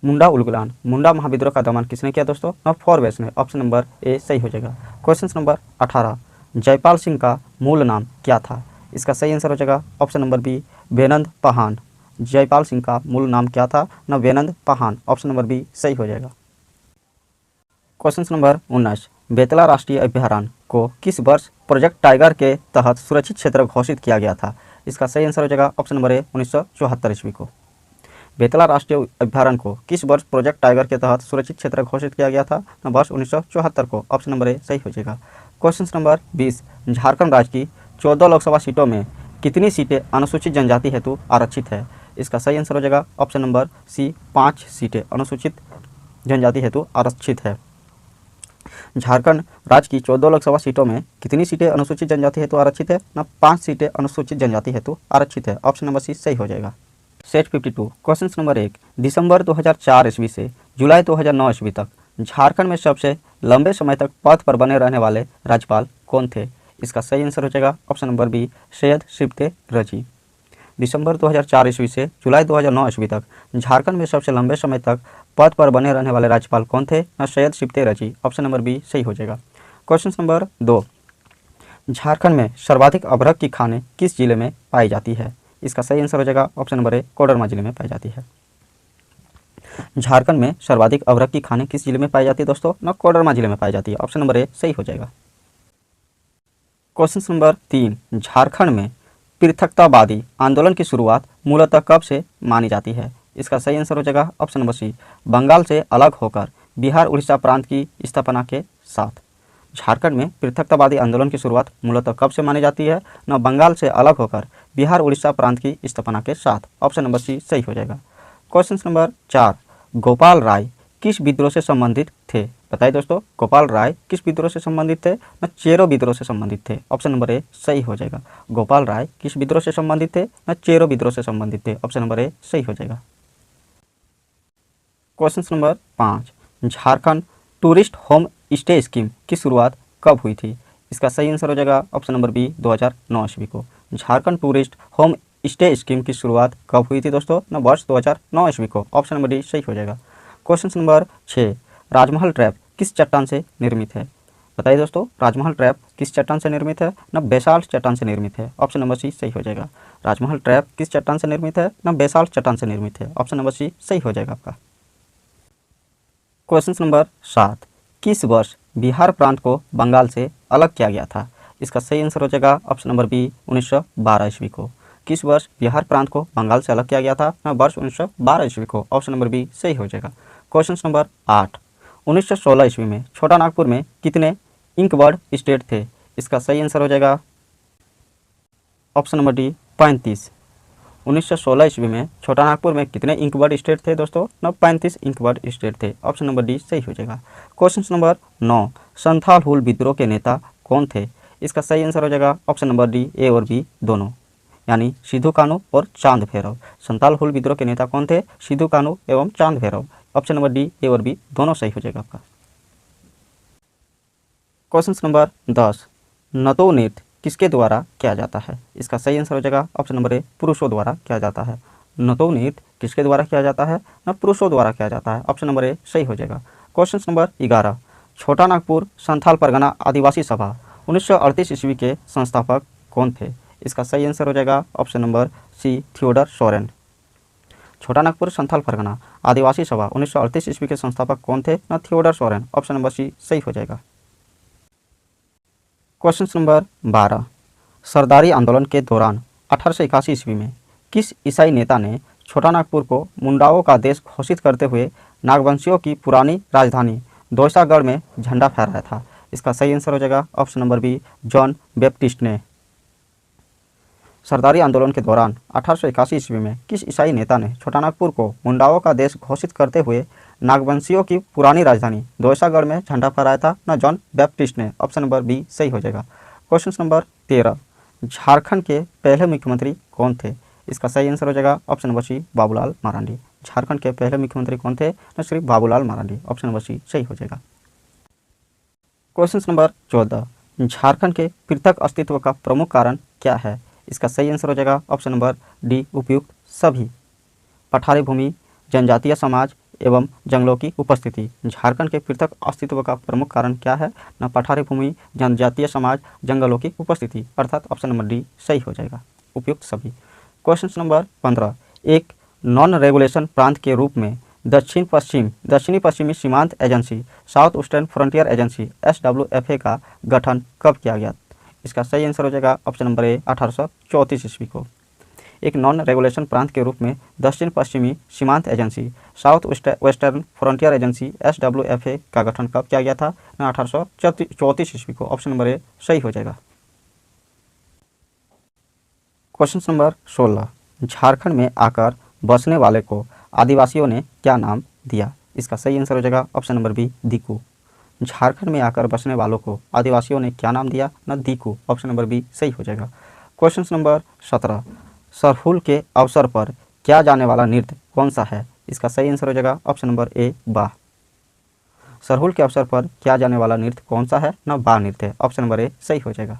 मुंडा उलगुलान मुंडा महाविद्रोह का दमन किसने किया दोस्तों? न फोरवेस ने। ऑप्शन नंबर ए सही हो जाएगा। क्वेश्चन नंबर 18, जयपाल सिंह का मूल नाम क्या था? इसका सही आंसर हो जाएगा ऑप्शन नंबर बी बेनंद पहान। जयपाल सिंह का मूल नाम क्या था? न बेनंद पहान। ऑप्शन नंबर बी सही हो जाएगा। क्वेश्चन नंबर 19, बेतला राष्ट्रीय अभयारण्य को किस वर्ष प्रोजेक्ट टाइगर के तहत सुरक्षित क्षेत्र घोषित किया गया था? इसका सही आंसर हो जाएगा ऑप्शन नंबर ए 1974 ईस्वी को। बेतला राष्ट्रीय अभयारण्य को किस वर्ष प्रोजेक्ट टाइगर के तहत सुरक्षित क्षेत्र घोषित किया गया था? वर्ष 1974 को। ऑप्शन नंबर ए सही हो जाएगा। क्वेश्चन नंबर 20, झारखंड राज्य की 14 लोकसभा सीटों में कितनी सीटें अनुसूचित जनजाति हेतु आरक्षित है? इसका सही आंसर हो जाएगा ऑप्शन नंबर सी 5 सीटें अनुसूचित जनजाति हेतु आरक्षित है। झारखंड राज्य की 14 लोकसभा सीटों में कितनी सीटें अनुसूचित जनजाति हेतु आरक्षित है? ना 5 सीटें अनुसूचित जनजाति हेतु आरक्षित है। ऑप्शन नंबर सी सही हो जाएगा। सेट 52, क्वेश्चन नंबर 1, दिसंबर 2004 ईस्वी से जुलाई 2009 ईस्वी तक झारखंड में सबसे लंबे समय तक पद पर बने रहने वाले राज्यपाल कौन थे? इसका सही आंसर हो जाएगा ऑप्शन नंबर बी सैयद सिबते रजी। दिसंबर 2004 ईस्वी से जुलाई 2009 ईस्वी तक झारखंड में सबसे लंबे समय तक पद पर बने रहने वाले राज्यपाल कौन थे? न सैयद शिफ्ते रजी। ऑप्शन नंबर बी सही हो जाएगा। क्वेश्चन नंबर 2, झारखंड में सर्वाधिक अभ्रक की खानें किस जिले में पाई जाती है? इसका सही आंसर हो जाएगा ऑप्शन नंबर ए, कोडरमा जिले में पाई जाती है। झारखंड में सर्वाधिक अभ्रक की खानें किस जिले में पाई जाती है दोस्तों? न कोडरमा जिले में पाई जाती है। ऑप्शन नंबर ए सही हो जाएगा। क्वेश्चन नंबर 3, झारखंड में पृथकतावादी आंदोलन की शुरुआत मूलतः कब से मानी जाती है? इसका सही आंसर हो जाएगा ऑप्शन नंबर सी, बंगाल से अलग होकर बिहार उड़ीसा प्रांत की स्थापना के साथ। झारखंड में पृथकतावादी आंदोलन की शुरुआत मूलतः कब से मानी जाती है? न बंगाल से अलग होकर बिहार उड़ीसा प्रांत की स्थापना के साथ। ऑप्शन नंबर सी सही हो जाएगा। क्वेश्चन नंबर 4, गोपाल राय किस विद्रोह से संबंधित थे? बताइए दोस्तों, गोपाल राय किस विद्रोह से संबंधित थे? न चेरो विद्रोह से संबंधित थे। ऑप्शन नंबर ए सही हो जाएगा। गोपाल राय किस विद्रोह से संबंधित थे? न चेरो विद्रोह से संबंधित थे। ऑप्शन नंबर ए सही हो जाएगा। Question number 5, Jharkhand tourist home stay scheme की शुरुआत कब हुई थी? इसका सही आंसर हो जाएगा ऑप्शन नंबर बी, 2009 ईस्वी को। Jharkhand tourist home stay scheme की शुरुआत कब हुई थी दोस्तों? न वर्ष 2009 ईस्वी को। ऑप्शन नंबर डी सही हो जाएगा। क्वेश्चन नंबर 6, राजमहल ट्रैप किस चट्टान से निर्मित है? बताइए दोस्तों, राजमहल ट्रैप किस चट्टान से निर्मित है? न बेसाल्ट चट्टान से निर्मित है। ऑप्शन नंबर सी सही हो जाएगा। राजमहल ट्रैप किस चट्टान से निर्मित है? न बेसाल्ट चट्टान से निर्मित है। ऑप्शन नंबर सी सही हो जाएगा आपका। क्वेश्चन नंबर 7, किस वर्ष बिहार प्रांत को बंगाल से अलग किया गया था? इसका सही आंसर हो जाएगा ऑप्शन नंबर बी, 1912 ईस्वी को। किस वर्ष बिहार प्रांत को बंगाल से अलग किया गया था? न वर्ष 1912 ईस्वी को। ऑप्शन नंबर बी सही हो जाएगा। क्वेश्चन नंबर 8, 1916 ईस्वी में छोटा नागपुर में कितने इंकबर्ड स्टेट थे? इसका सही आंसर हो जाएगा ऑप्शन नंबर डी, 35। 1916 ईस्वी में छोटा नागपुर में कितने इंकबर्ड स्टेट थे दोस्तों? 35 इंकबर्ड स्टेट थे। ऑप्शन नंबर डी सही हो जाएगा। क्वेश्चन नंबर 9, संथाल हुल विद्रोह के नेता कौन थे? इसका सही आंसर हो जाएगा ऑप्शन नंबर डी, ए और बी दोनों, यानी सिद्धू कान्हू और चांद भैरव। संथाल हुल विद्रोह के नेता कौन थे? सिद्धू कान्हू एवं चांद भैरव। ऑप्शन नंबर डी, ए और बी दोनों सही हो जाएगा आपका। क्वेश्चन नंबर 10, नतो नृत्य किसके द्वारा किया जाता है? इसका सही आंसर हो जाएगा ऑप्शन नंबर ए, पुरुषों द्वारा किया जाता है। नतो नृत्य किसके द्वारा किया जाता है? न पुरुषों द्वारा किया जाता है। ऑप्शन नंबर ए सही हो जाएगा। क्वेश्चन नंबर 11, छोटा नागपुर संथाल परगना आदिवासी सभा 1938 ईस्वी के संस्थापक कौन थे? इसका सही आंसर हो जाएगा option number C, Theodore Soren. Chota Nagpur Santhal Pargana आदिवासी सभा 1938 ईस्वी के संस्थापक कौन थे? न Theodore Soren. Option number C सही हो जाएगा। क्वेश्चन नंबर 12, सरदारी आंदोलन के दौरान 1881 ईस्वी में किस ईसाई नेता ने छोटा नागपुर को मुंडाओं का देश घोषित करते हुए नागवंशियों की पुरानी राजधानी दोसागढ़ में झंडा फहराया था? इसका सही आंसर हो जाएगा option number B, John Baptist ने। सरदारी आंदोलन के दौरान 1881 ईस्वी में किस ईसाई नेता ने छोटा नागपुर को मुंडाओं का देश घोषित करते हुए नागवंशियों की पुरानी राजधानी दोसागढ़ में झंडा फहराया था? न जॉन बैप्टिस्ट ने। ऑप्शन नंबर बी सही हो जाएगा। क्वेश्चन नंबर 13, झारखंड के पहले मुख्यमंत्री कौन थे? इसका सही आंसर हो जाएगा option number C, Babulal Marandi. Jharkhand के पहले मुख्यमंत्री कौन थे? न सिर्फ Babulal Marandi. Option number C सही हो जाएगा। क्वेश्चन नंबर 14, झारखंड के पृथक अस्तित्व का प्रमुख कारण क्या है? इसका सही आंसर हो जाएगा ऑप्शन नंबर डी, उपयुक्त सभी। पठारी भूमि, जनजातीय समाज एवं जंगलों की उपस्थिति। झारखंड के पृथक अस्तित्व का प्रमुख कारण क्या है? न पठारी भूमि, जनजातीय समाज, जंगलों की उपस्थिति, अर्थात ऑप्शन नंबर डी सही हो जाएगा, उपयुक्त सभी। क्वेश्चन नंबर 15, एक नॉन रेगुलेशन प्रांत के रूप में दक्षिणी पश्चिमी सीमांत agency south eastern frontier agency SWFA का गठन कब किया गया? इसका सही आंसर हो जाएगा ऑप्शन नंबर ए, 1834 ईस्वी को। एक नॉन रेगुलेशन प्रांत के रूप में दक्षिण पश्चिमी सीमांत agency south western frontier agency SWFA का गठन कब किया गया था? 1834 ईस्वी को। ऑप्शन नंबर ए सही हो जाएगा। क्वेश्चन नंबर 16, झारखंड में आकर बसने वाले को आदिवासियों ने क्या नाम दिया? इसका सही आंसर हो जाएगा ऑप्शन नंबर बी, दीकू। झारखंड में आकर बसने वालों को आदिवासियों ने क्या नाम दिया? न दीकू। ऑप्शन नंबर बी सही हो जाएगा। क्वेश्चन नंबर 17, सरहुल के अवसर पर किया जाने वाला नृत्य कौन सा है? इसका सही आंसर हो जाएगा ऑप्शन नंबर ए, बाह। सरहुल के अवसर पर किया जाने वाला नृत्य कौन सा है? न बाह नृत्य। ऑप्शन नंबर ए सही हो जाएगा।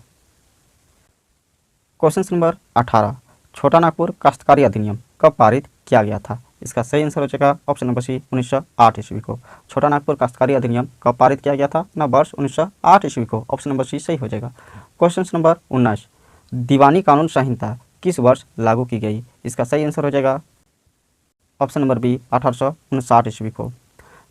क्वेश्चन नंबर 18, छोटा नागपुर काश्तकारी अधिनियम कब पारित किया गया था? इसका सही आंसर हो जाएगा ऑप्शन नंबर सी 1908 ईस्वी को। छोटा नागपुर काश्तकारी अधिनियम कब पारित किया गया था? ना वर्ष 1908 ईस्वी को। ऑप्शन नंबर सी सही हो जाएगा। क्वेश्चन नंबर 19, दीवानी कानून संहिता किस वर्ष लागू की गई? इसका सही आंसर हो जाएगा ऑप्शन नंबर बी 1859 ईस्वी को।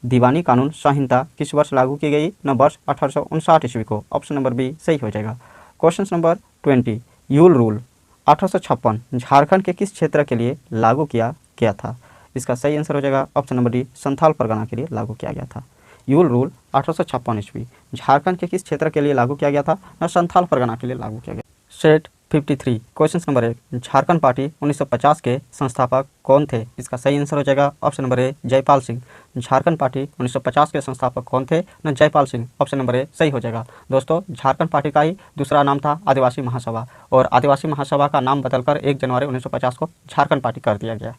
दीवानी कानून संहिता किस वर्ष लागू की गई? न वर्ष 1859 ईस्वी को। ऑप्शन नंबर बी सही हो जाएगा। Question number 20, you'll rule 1856 Jharkhand के किस क्षेत्र के लिए लागू किया गया था? इसका सही आंसर हो जाएगा option number D Santhal Pargana के लिए लागू किया गया था। यूल रूल 1856 ईस्वी झारखंड के किस क्षेत्र के लिए लागू किया गया था? न संथाल परगना के लिए लागू किया गया। Set 53, question number 1, Jharkhand party 1950 के संस्थापक कौन थे? इसका सही आंसर हो जाएगा ऑप्शन नंबर ए जयपाल सिंह। झारखंड पार्टी 1950 के संस्थापक कौन थे? न Jaipal Singh. Option number A सही हो जाएगा। दोस्तों, झारखंड पार्टी का ही दूसरा नाम था आदिवासी महासभा, और आदिवासी महासभा का नाम बदलकर 1 जनवरी 1950 को झारखंड पार्टी कर दिया गया।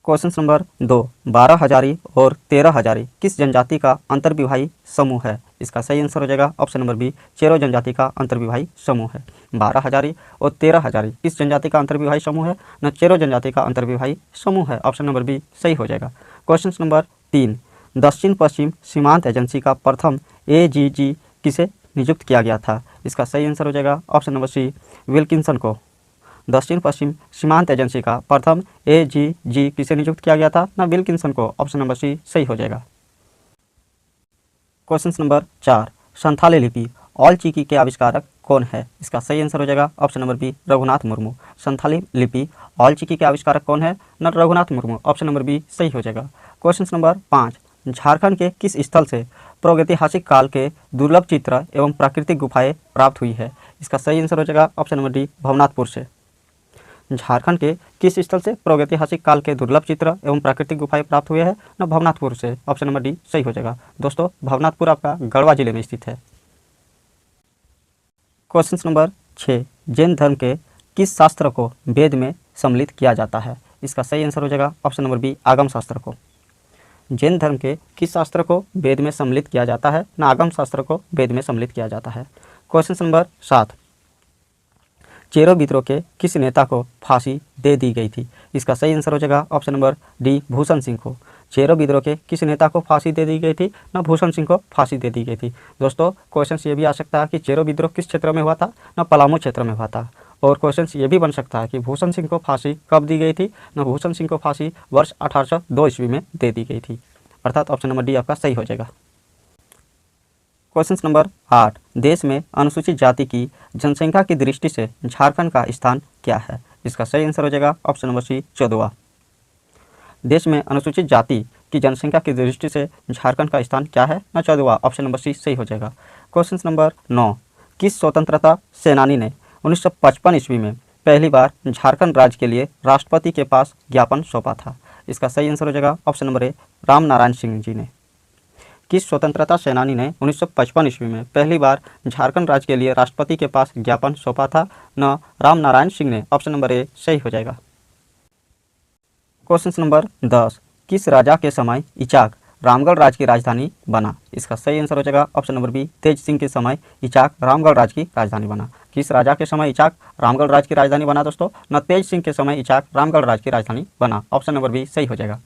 क्वेश्चन नंबर 2, 12 हजारी और 13 हजारी किस जनजाति का अंतर्विवाही समूह है? इसका सही आंसर हो जाएगा ऑप्शन नंबर बी चेरो जनजाति का अंतर्विवाही समूह है। 12 हजारी और 13 हजारी किस जनजाति का अंतर्विवाही समूह है? न चेरो जनजाति का अंतर्विवाही समूह है। ऑप्शन नंबर बी सही हो जाएगा। क्वेश्चन नंबर 3, दक्षिण पश्चिम सीमांत एजेंसी का प्रथम AGG किसे नियुक्त किया गया था? इसका सही आंसर हो जाएगा ऑप्शन नंबर सी विल्किंसन को। दक्षिण पश्चिम सीमांत एजेंसी का प्रथम AGG किसे नियुक्त किया गया था? ना विल्किंसन को। ऑप्शन नंबर सी सही हो जाएगा। क्वेश्चन नंबर 4, संथाली लिपि ऑल चिकी के आविष्कारक कौन है? इसका सही आंसर हो जाएगा option number B Raghunath Murmu. Santhali लिपि ऑल चिकी के आविष्कारक कौन है? न Raghunath Murmu. Option number B सही हो जाएगा। क्वेश्चन नंबर 5, झारखंड के किस स्थल से प्रागैतिहासिक काल के दुर्लभ चित्र एवं प्राकृतिक गुफाएं प्राप्त हुई है? इसका सही आंसर हो जाएगा ऑप्शन नंबर डी भवनाथपुर से। झारखंड के किस स्थल से प्रागैतिहासिक काल के दुर्लभ चित्र एवं प्राकृतिक गुफाएं प्राप्त हुए हैं? न भवनाथपुर से। ऑप्शन नंबर डी सही हो जाएगा। दोस्तों, भवनाथपुर आपका गढ़वा जिले में स्थित है। क्वेश्चन नंबर 6, जैन धर्म के किस शास्त्र को वेद में सम्मिलित किया जाता है? इसका सही आंसर हो जाएगा ऑप्शन नंबर बी आगम शास्त्र को। जैन धर्म के किस शास्त्र को वेद में सम्मिलित किया जाता है? न आगम शास्त्र को वेद में सम्मिलित किया जाता है। क्वेश्चन नंबर 7, चेरो विद्रोह के किस नेता को फांसी दे दी गई थी? इसका सही आंसर हो जाएगा option number D Bhushan Singh को। चेरो विद्रोह के किस नेता को फांसी दे दी गई थी? न भूषण सिंह को फांसी दे दी गई थी। दोस्तों, क्वेश्चन ये भी आ सकता है कि चेरो विद्रोह किस क्षेत्र में हुआ था? न पलामू क्षेत्र में हुआ था। और क्वेश्चन ये भी बन सकता है कि भूषण सिंह को फांसी कब दी गई थी? न भूषण सिंह को फांसी वर्ष 1802 ईस्वी में दे दी गई थी। अर्थात ऑप्शन नंबर डी आपका सही हो जाएगा। क्वेश्चन नंबर 8, देश में अनुसूचित जाति की जनसंख्या की दृष्टि से झारखंड का स्थान क्या है? इसका सही आंसर हो जाएगा ऑप्शन नंबर सी 14वां। देश में अनुसूचित जाति की जनसंख्या की दृष्टि से झारखंड का स्थान क्या है? न 14वां। ऑप्शन नंबर सी सही हो जाएगा। क्वेश्चन नंबर 9, किस स्वतंत्रता सेनानी ने 1955 ईस्वी में पहली बार झारखंड राज्य के लिए राष्ट्रपति के पास ज्ञापन सौंपा था? इसका सही आंसर हो जाएगा option number A Ram Narayan Singh ji ने। किस स्वतंत्रता सेनानी ने 1955 ईस्वी में पहली बार झारखंड राज्य के लिए राष्ट्रपति के पास ज्ञापन सौंपा था? न राम नारायण सिंह ने। ऑप्शन नंबर ए सही हो जाएगा। क्वेश्चन नंबर 10, किस राजा के समय इचाक रामगढ़ राज्य की राजधानी बना? इसका सही आंसर हो जाएगा ऑप्शन नंबर बी तेज सिंह के समय इचाक रामगढ़ राज्य की राजधानी बना। किस राजा के समय इचाक रामगढ़ राज्य की राजधानी बना? दोस्तों, न तेज सिंह के समय इचाक रामगढ़ राज्य की राजधानी बना। ऑप्शन नंबर बी सही हो जाएगा।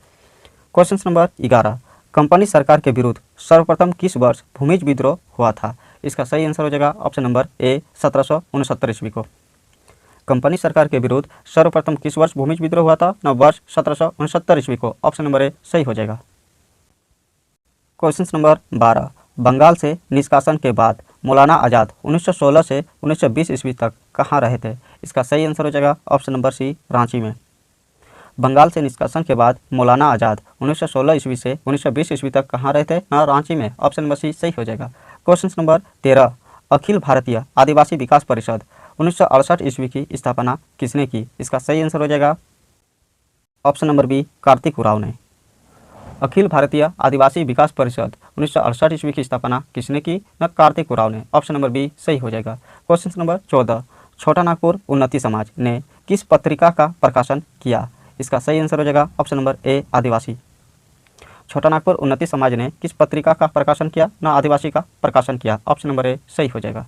क्वेश्चन नंबर 11, कंपनी सरकार के विरुद्ध सर्वप्रथम किस वर्ष भूमिज विद्रोह हुआ था? इसका सही आंसर हो जाएगा ऑप्शन नंबर ए 1769 ईस्वी को। कंपनी सरकार के विरुद्ध सर्वप्रथम किस वर्ष भूमिज विद्रोह हुआ था? न वर्ष 1769 ईस्वी को। ऑप्शन नंबर ए सही हो जाएगा। क्वेश्चन नंबर 12, बंगाल से निष्कासन के बाद मौलाना आज़ाद 1916 से 1920 ईस्वी तक कहाँ रहे थे? इसका सही आंसर हो जाएगा ऑप्शन नंबर सी रांची में। बंगाल से निष्कासन के बाद मौलाना आज़ाद 1916 ईस्वी से 1920 ईस्वी तक कहाँ रहे थे? न रांची में। ऑप्शन नंबर सी सही हो जाएगा। क्वेश्चन नंबर 13, अखिल भारतीय आदिवासी विकास परिषद 1968 ईस्वी की स्थापना किसने की? इसका सही आंसर हो जाएगा option number B Kartik Oraon ने। अखिल भारतीय आदिवासी विकास परिषद 1968 ईस्वी की स्थापना किसने की? न कार्तिक उरांव ने। ऑप्शन नंबर बी सही हो जाएगा। क्वेश्चन नंबर 14, छोटा नागपुर उन्नति समाज ने किस पत्रिका का प्रकाशन किया? इसका सही आंसर हो जाएगा ऑप्शन नंबर ए आदिवासी। छोटा नागपुर उन्नति समाज ने किस पत्रिका का प्रकाशन किया? न आदिवासी का प्रकाशन किया। ऑप्शन नंबर ए सही हो जाएगा।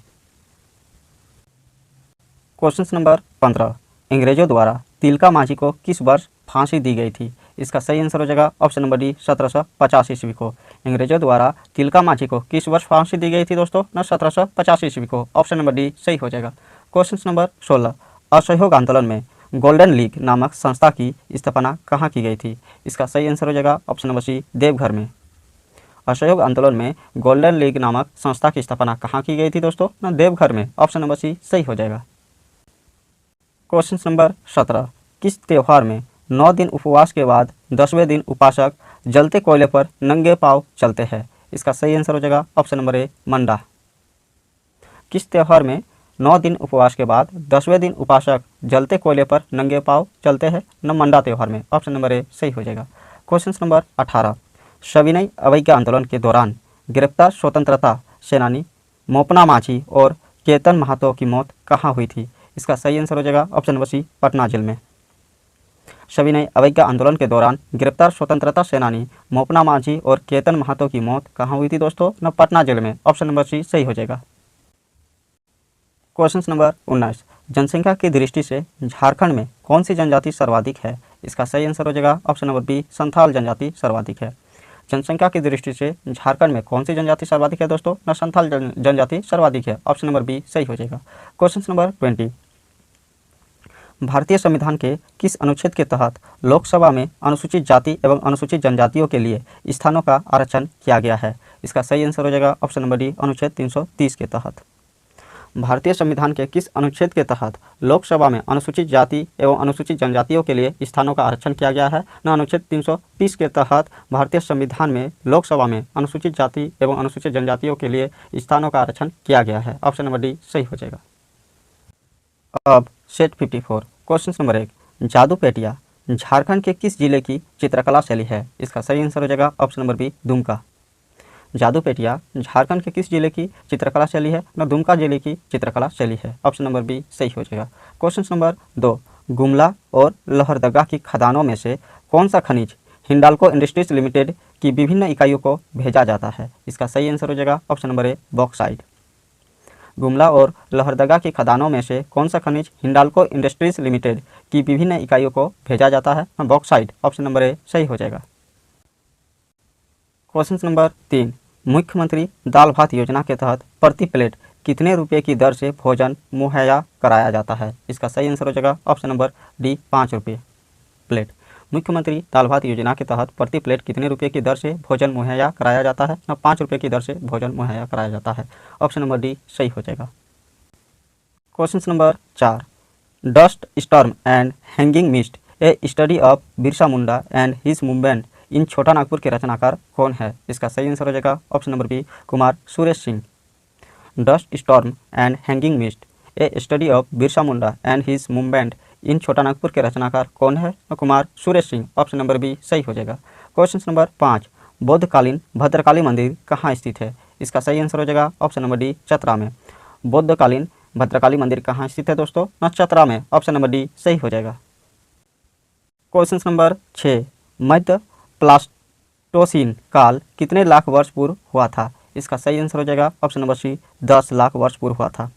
क्वेश्चन नंबर 15, अंग्रेजों द्वारा तिलका मांझी को किस वर्ष फांसी दी गई थी? इसका सही आंसर हो जाएगा ऑप्शन नंबर डी 1750 ईस्वी को। अंग्रेजों द्वारा तिलका मांझी को किस वर्ष फांसी दी गई थी दोस्तों? ना 1750 ईस्वी को। ऑप्शन नंबर डी सही हो जाएगा। क्वेश्चन नंबर 16, असहयोग आंदोलन में गोल्डन लीग नामक संस्था की स्थापना कहाँ की गई थी? इसका सही आंसर हो जाएगा ऑप्शन नंबर सी देवघर में। असहयोग आंदोलन में गोल्डन लीग नामक संस्था की स्थापना कहाँ की गई थी दोस्तों? ना देवघर में। ऑप्शन नंबर सी सही हो जाएगा। क्वेश्चन नंबर 17, किस त्यौहार में 9 दिन उपवास के बाद 10वें दिन उपासक जलते कोयले पर नंगे पांव चलते हैं? इसका सही आंसर हो जाएगा ऑप्शन नंबर ए मंडा। किस त्यौहार में 9 दिन उपवास के बाद 10वें दिन उपासक जलते कोयले पर नंगे पांव चलते हैं? न मंडा त्यौहार में। ऑप्शन नंबर ए सही हो जाएगा। क्वेश्चन नंबर 18, सविनय अवज्ञा आंदोलन के दौरान गिरफ्तार स्वतंत्रता सेनानी मोपना मांझी और केतन महातो की मौत कहाँ हुई थी? इसका सही आंसर हो जाएगा option number C Patna jail में। सविनय अवज्ञा आंदोलन के दौरान गिरफ्तार स्वतंत्रता सेनानी मोपना मांझी और केतन महातो की मौत कहाँ हुई थी दोस्तों? न पटना जेल में। ऑप्शन नंबर सी सही हो जाएगा। क्वेश्चन नंबर 19, जनसंख्या की दृष्टि से झारखंड में कौन सी जनजाति सर्वाधिक है? इसका सही आंसर हो जाएगा ऑप्शन नंबर बी संथाल जनजाति सर्वाधिक है। जनसंख्या की दृष्टि से झारखंड में कौन सी जनजाति सर्वाधिक है दोस्तों? न संथाल जनजाति सर्वाधिक है। ऑप्शन नंबर बी सही हो जाएगा। क्वेश्चन नंबर 20, भारतीय संविधान के किस अनुच्छेद के तहत लोकसभा में अनुसूचित जाति एवं अनुसूचित जनजातियों के लिए स्थानों का आरक्षण किया गया है? इसका सही आंसर हो जाएगा ऑप्शन नंबर डी अनुच्छेद 330 के तहत। भारतीय संविधान के किस अनुच्छेद के तहत लोकसभा में अनुसूचित जाति एवं अनुसूचित जनजातियों के लिए स्थानों का आरक्षण किया गया है? न अनुच्छेद 330 के तहत भारतीय संविधान में लोकसभा में अनुसूचित जाति एवं अनुसूचित जनजातियों के लिए स्थानों का आरक्षण किया गया है। ऑप्शन नंबर डी सही हो जाएगा। अब सेट 54, क्वेश्चन नंबर 1, जादूपेटिया झारखंड के किस जिले की चित्रकला शैली है? इसका सही आंसर हो जाएगा ऑप्शन नंबर बी दुमका। जादूपेटिया झारखंड के किस जिले की चित्रकला शैली है? न दुमका जिले की चित्रकला शैली है। ऑप्शन नंबर बी सही हो जाएगा। क्वेश्चन नंबर 2, गुमला और लोहरदगा की खदानों में से कौन सा खनिज हिंडाल्को इंडस्ट्रीज लिमिटेड की विभिन्न इकाइयों को भेजा जाता है? इसका सही आंसर हो जाएगा ऑप्शन नंबर ए बॉक्साइट। गुमला और लोहरदगा की खदानों में से कौन सा खनिज हिंडाल्को इंडस्ट्रीज लिमिटेड की विभिन्न इकाइयों को भेजा जाता है? बॉक्साइट। ऑप्शन नंबर ए सही हो जाएगा। क्वेश्चन नंबर 3, मुख्यमंत्री दाल भात योजना के तहत प्रति प्लेट कितने रुपये की दर से भोजन मुहैया कराया जाता है? इसका सही आंसर हो जाएगा ऑप्शन नंबर डी 5 रुपये प्लेट। मुख्यमंत्री दाल भात योजना के तहत प्रति प्लेट कितने रुपये की दर से भोजन मुहैया कराया जाता है? 5 रुपये की दर से भोजन मुहैया कराया जाता है। ऑप्शन नंबर डी सही हो जाएगा। Question number 4, dust storm and hanging mist a study of Birsa Munda and his movement in Chota Nagpur के रचनाकार कौन है? इसका सही आंसर हो जाएगा option number B Kumar Suresh Singh. Dust storm and hanging mist a study of Birsa Munda and his movement in Chota Nagpur के रचनाकार कौन है? Kumar Suresh Singh. Option number B सही हो जाएगा। क्वेश्चन नंबर 5, बौद्धकालीन भद्रकाली मंदिर कहाँ स्थित है? इसका सही आंसर हो जाएगा ऑप्शन नंबर डी चतरा में। बौद्धकालीन भद्रकाली मंदिर कहाँ स्थित है दोस्तों? चतरा में। ऑप्शन नंबर डी सही हो जाएगा। क्वेश्चन नंबर 6, मध्य प्लास्टोसीन काल कितने लाख वर्ष पूर्व हुआ था? इसका सही आंसर हो जाएगा ऑप्शन नंबर सी 10 लाख वर्ष पूर्व हुआ था।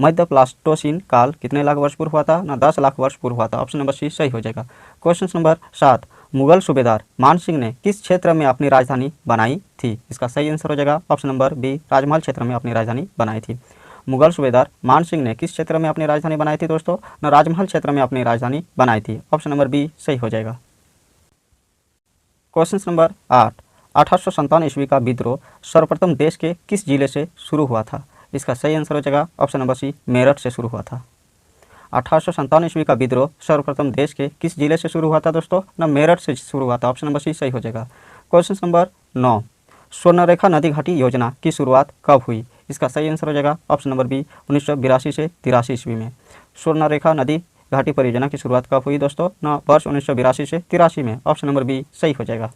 मध्य प्लास्टोसीन काल कितने लाख वर्ष पूर्व हुआ था? 10 लाख वर्ष पूर्व हुआ था। ऑप्शन नंबर सी सही हो जाएगा। क्वेश्चन नंबर 7, मुगल सूबेदार मान सिंह ने किस क्षेत्र में अपनी राजधानी बनाई थी? इसका सही आंसर हो जाएगा ऑप्शन नंबर बी राजमहल क्षेत्र में अपनी राजधानी बनाई थी। मुगल सूबेदार मान सिंह ने किस क्षेत्र में अपनी राजधानी बनाई थी दोस्तों? राजमहल क्षेत्र में अपनी राजधानी बनाई थी। ऑप्शन नंबर बी सही हो जाएगा। क्वेश्चन नंबर 8, 1857 ईस्वी का विद्रोह सर्वप्रथम देश के किस जिले से शुरू हुआ था? इसका सही आंसर हो जाएगा ऑप्शन नंबर सी मेरठ से शुरू हुआ था। 1857 ईस्वी का विद्रोह सर्वप्रथम देश के किस जिले से शुरू हुआ था दोस्तों? मेरठ से शुरू हुआ था। ऑप्शन नंबर सी सही हो जाएगा। क्वेश्चन नंबर 9, स्वर्णरेखा नदी घाटी योजना की शुरुआत कब हुई? इसका सही आंसर हो जाएगा ऑप्शन नंबर बी 1982 से 83 ईस्वी में। स्वर्णरेखा नदी घाटी परियोजना की शुरुआत कब हुई दोस्तों? वर्ष 1982 से 83 में। ऑप्शन नंबर बी सही हो जाएगा।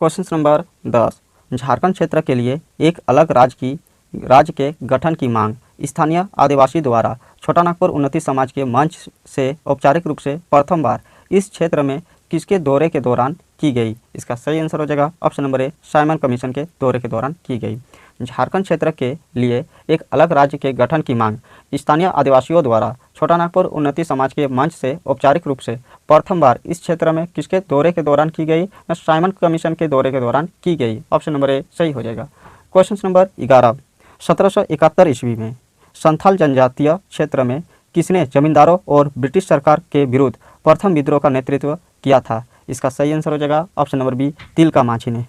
क्वेश्चन नंबर 10, झारखंड क्षेत्र के लिए एक अलग राज्य के गठन की मांग स्थानीय आदिवासी द्वारा छोटा नागपुर उन्नति समाज के मंच से औपचारिक रूप से प्रथम बार इस क्षेत्र में किसके दौरे के दौरान की गई? इसका सही आंसर हो जाएगा ऑप्शन नंबर ए, साइमन कमीशन के दौरे के दौरान की गई। झारखंड क्षेत्र के लिए एक अलग राज्य के गठन की मांग स्थानीय आदिवासियों द्वारा छोटा नागपुर उन्नति समाज के मंच से औपचारिक रूप से प्रथम बार इस क्षेत्र में किसके दौरे के दौरान की गई? साइमन कमीशन के दौरे के दौरान की गई। ऑप्शन नंबर ए सही हो जाएगा। क्वेश्चन नंबर 11, 1771 ईस्वी में संथाल जनजातीय क्षेत्र में किसने जमींदारों और ब्रिटिश सरकार के विरुद्ध प्रथम विद्रोह का नेतृत्व किया था? इसका सही आंसर हो जाएगा option number B, Tilka Manjhi ने।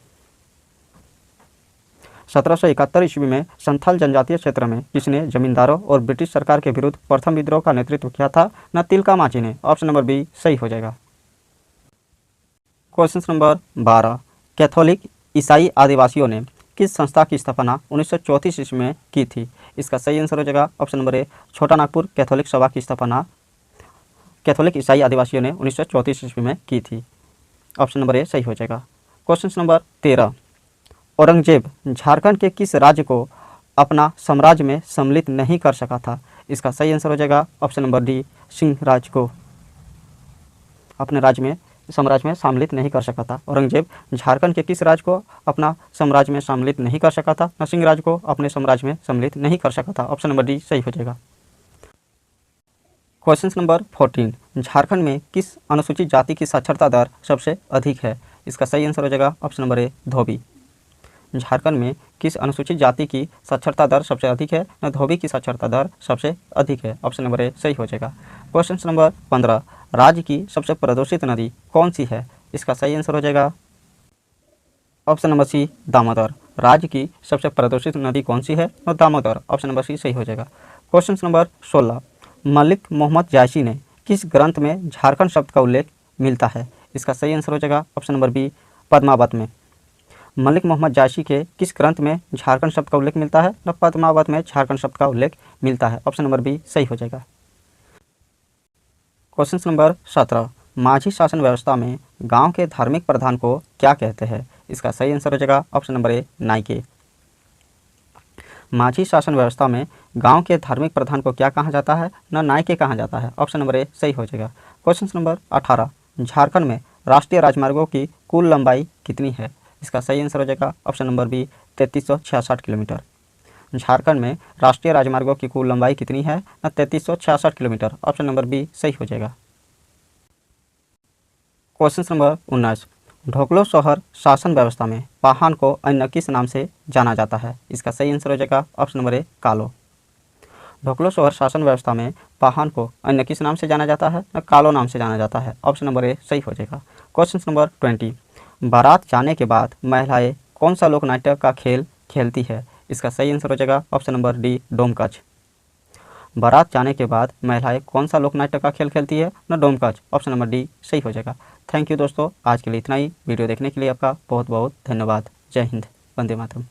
1771 ईस्वी में संथाल जनजातीय क्षेत्र में किसने जमींदारों और ब्रिटिश सरकार के विरुद्ध प्रथम विद्रोह का नेतृत्व किया था? न तिलका मांझी ने। ऑप्शन नंबर बी सही हो जाएगा। क्वेश्चन नंबर 12, कैथोलिक ईसाई आदिवासियों ने किस संस्था की स्थापना 1934 ईस्वी में की थी? इसका सही आंसर हो जाएगा ऑप्शन नंबर ए, छोटा नागपुर कैथोलिक सभा की स्थापना कैथोलिक ईसाई आदिवासियों ने 1934 ईस्वी में की थी। ऑप्शन नंबर ए सही हो जाएगा। क्वेश्चन नंबर 13, औरंगजेब झारखंड के किस राज्य को अपना साम्राज्य में सम्मिलित नहीं कर सका था? इसका सही आंसर हो जाएगा ऑप्शन नंबर डी, सिंह राज्य को अपने राज्य में साम्राज्य में सम्मिलित नहीं कर सका था। औरंगजेब झारखंड के किस राज्य को अपना साम्राज्य में सम्मिलित नहीं कर सका था? नरसिंह राज्य को अपने साम्राज्य में सम्मिलित नहीं कर सका था। ऑप्शन नंबर डी सही हो जाएगा। क्वेश्चन नंबर 14, झारखंड में किस अनुसूचित जाति की साक्षरता दर सबसे अधिक है? इसका सही आंसर हो जाएगा ऑप्शन नंबर ए, धोबी। झारखंड में किस अनुसूचित जाति की साक्षरता दर सबसे अधिक है? न धोबी की साक्षरता दर सबसे अधिक है। ऑप्शन नंबर ए सही हो जाएगा। क्वेश्चन नंबर 15, राज्य की सबसे प्रदूषित नदी कौन सी है? इसका सही आंसर हो जाएगा ऑप्शन नंबर सी, दामोदर। राज्य की सबसे प्रदूषित नदी कौन सी है? और दामोदर। ऑप्शन नंबर सी सही हो जाएगा। क्वेश्चन नंबर 16, मलिक मोहम्मद जायसी ने किस ग्रंथ में झारखंड शब्द का उल्लेख मिलता है? इसका सही आंसर हो जाएगा ऑप्शन नंबर बी, पद्मावत में। मलिक मोहम्मद जायसी के किस ग्रंथ में झारखंड शब्द का उल्लेख मिलता है? न पद्मावत में झारखंड शब्द का उल्लेख मिलता है। ऑप्शन नंबर बी सही हो जाएगा। क्वेश्चन नंबर 17, माझी शासन व्यवस्था में गांव के धार्मिक प्रधान को क्या कहते हैं? इसका सही आंसर हो जाएगा ऑप्शन नंबर ए, नायके। माझी शासन व्यवस्था में गांव के धार्मिक प्रधान को क्या कहा जाता है? न नायके कहा जाता है। ऑप्शन नंबर ए सही हो जाएगा। क्वेश्चन नंबर 18, झारखंड में राष्ट्रीय राजमार्गों की कुल लंबाई कितनी है? इसका सही आंसर हो जाएगा option number B, 3366 kilometre. Jharkhand में राष्ट्रीय राजमार्गों की कुल लंबाई कितनी है? न 3366 किलोमीटर। ऑप्शन नंबर बी सही हो जाएगा। क्वेश्चन नंबर 19, ढोकलो शहर शासन व्यवस्था में पाहन को अन्य किस नाम से जाना जाता है? इसका सही आंसर हो जाएगा ऑप्शन नंबर ए, कालो। ढोकलो शहर शासन व्यवस्था में पाहन को अन्य किस नाम से जाना जाता है? न कालो नाम से जाना जाता है। ऑप्शन नंबर ए सही हो जाएगा। क्वेश्चन नंबर 20, बारात जाने के बाद महिलाएं कौन सा लोक नाट्य का खेल खेलती है? इसका सही आंसर हो जाएगा ऑप्शन नंबर डी, डोमकच। बारात जाने के बाद महिलाएं कौन सा लोक नाट्य का खेल खेलती है? न डोमकच। ऑप्शन नंबर डी सही हो जाएगा। थैंक यू दोस्तों, आज के लिए इतना ही। वीडियो देखने के लिए आपका बहुत बहुत धन्यवाद। जय हिंद, वंदे मातरम।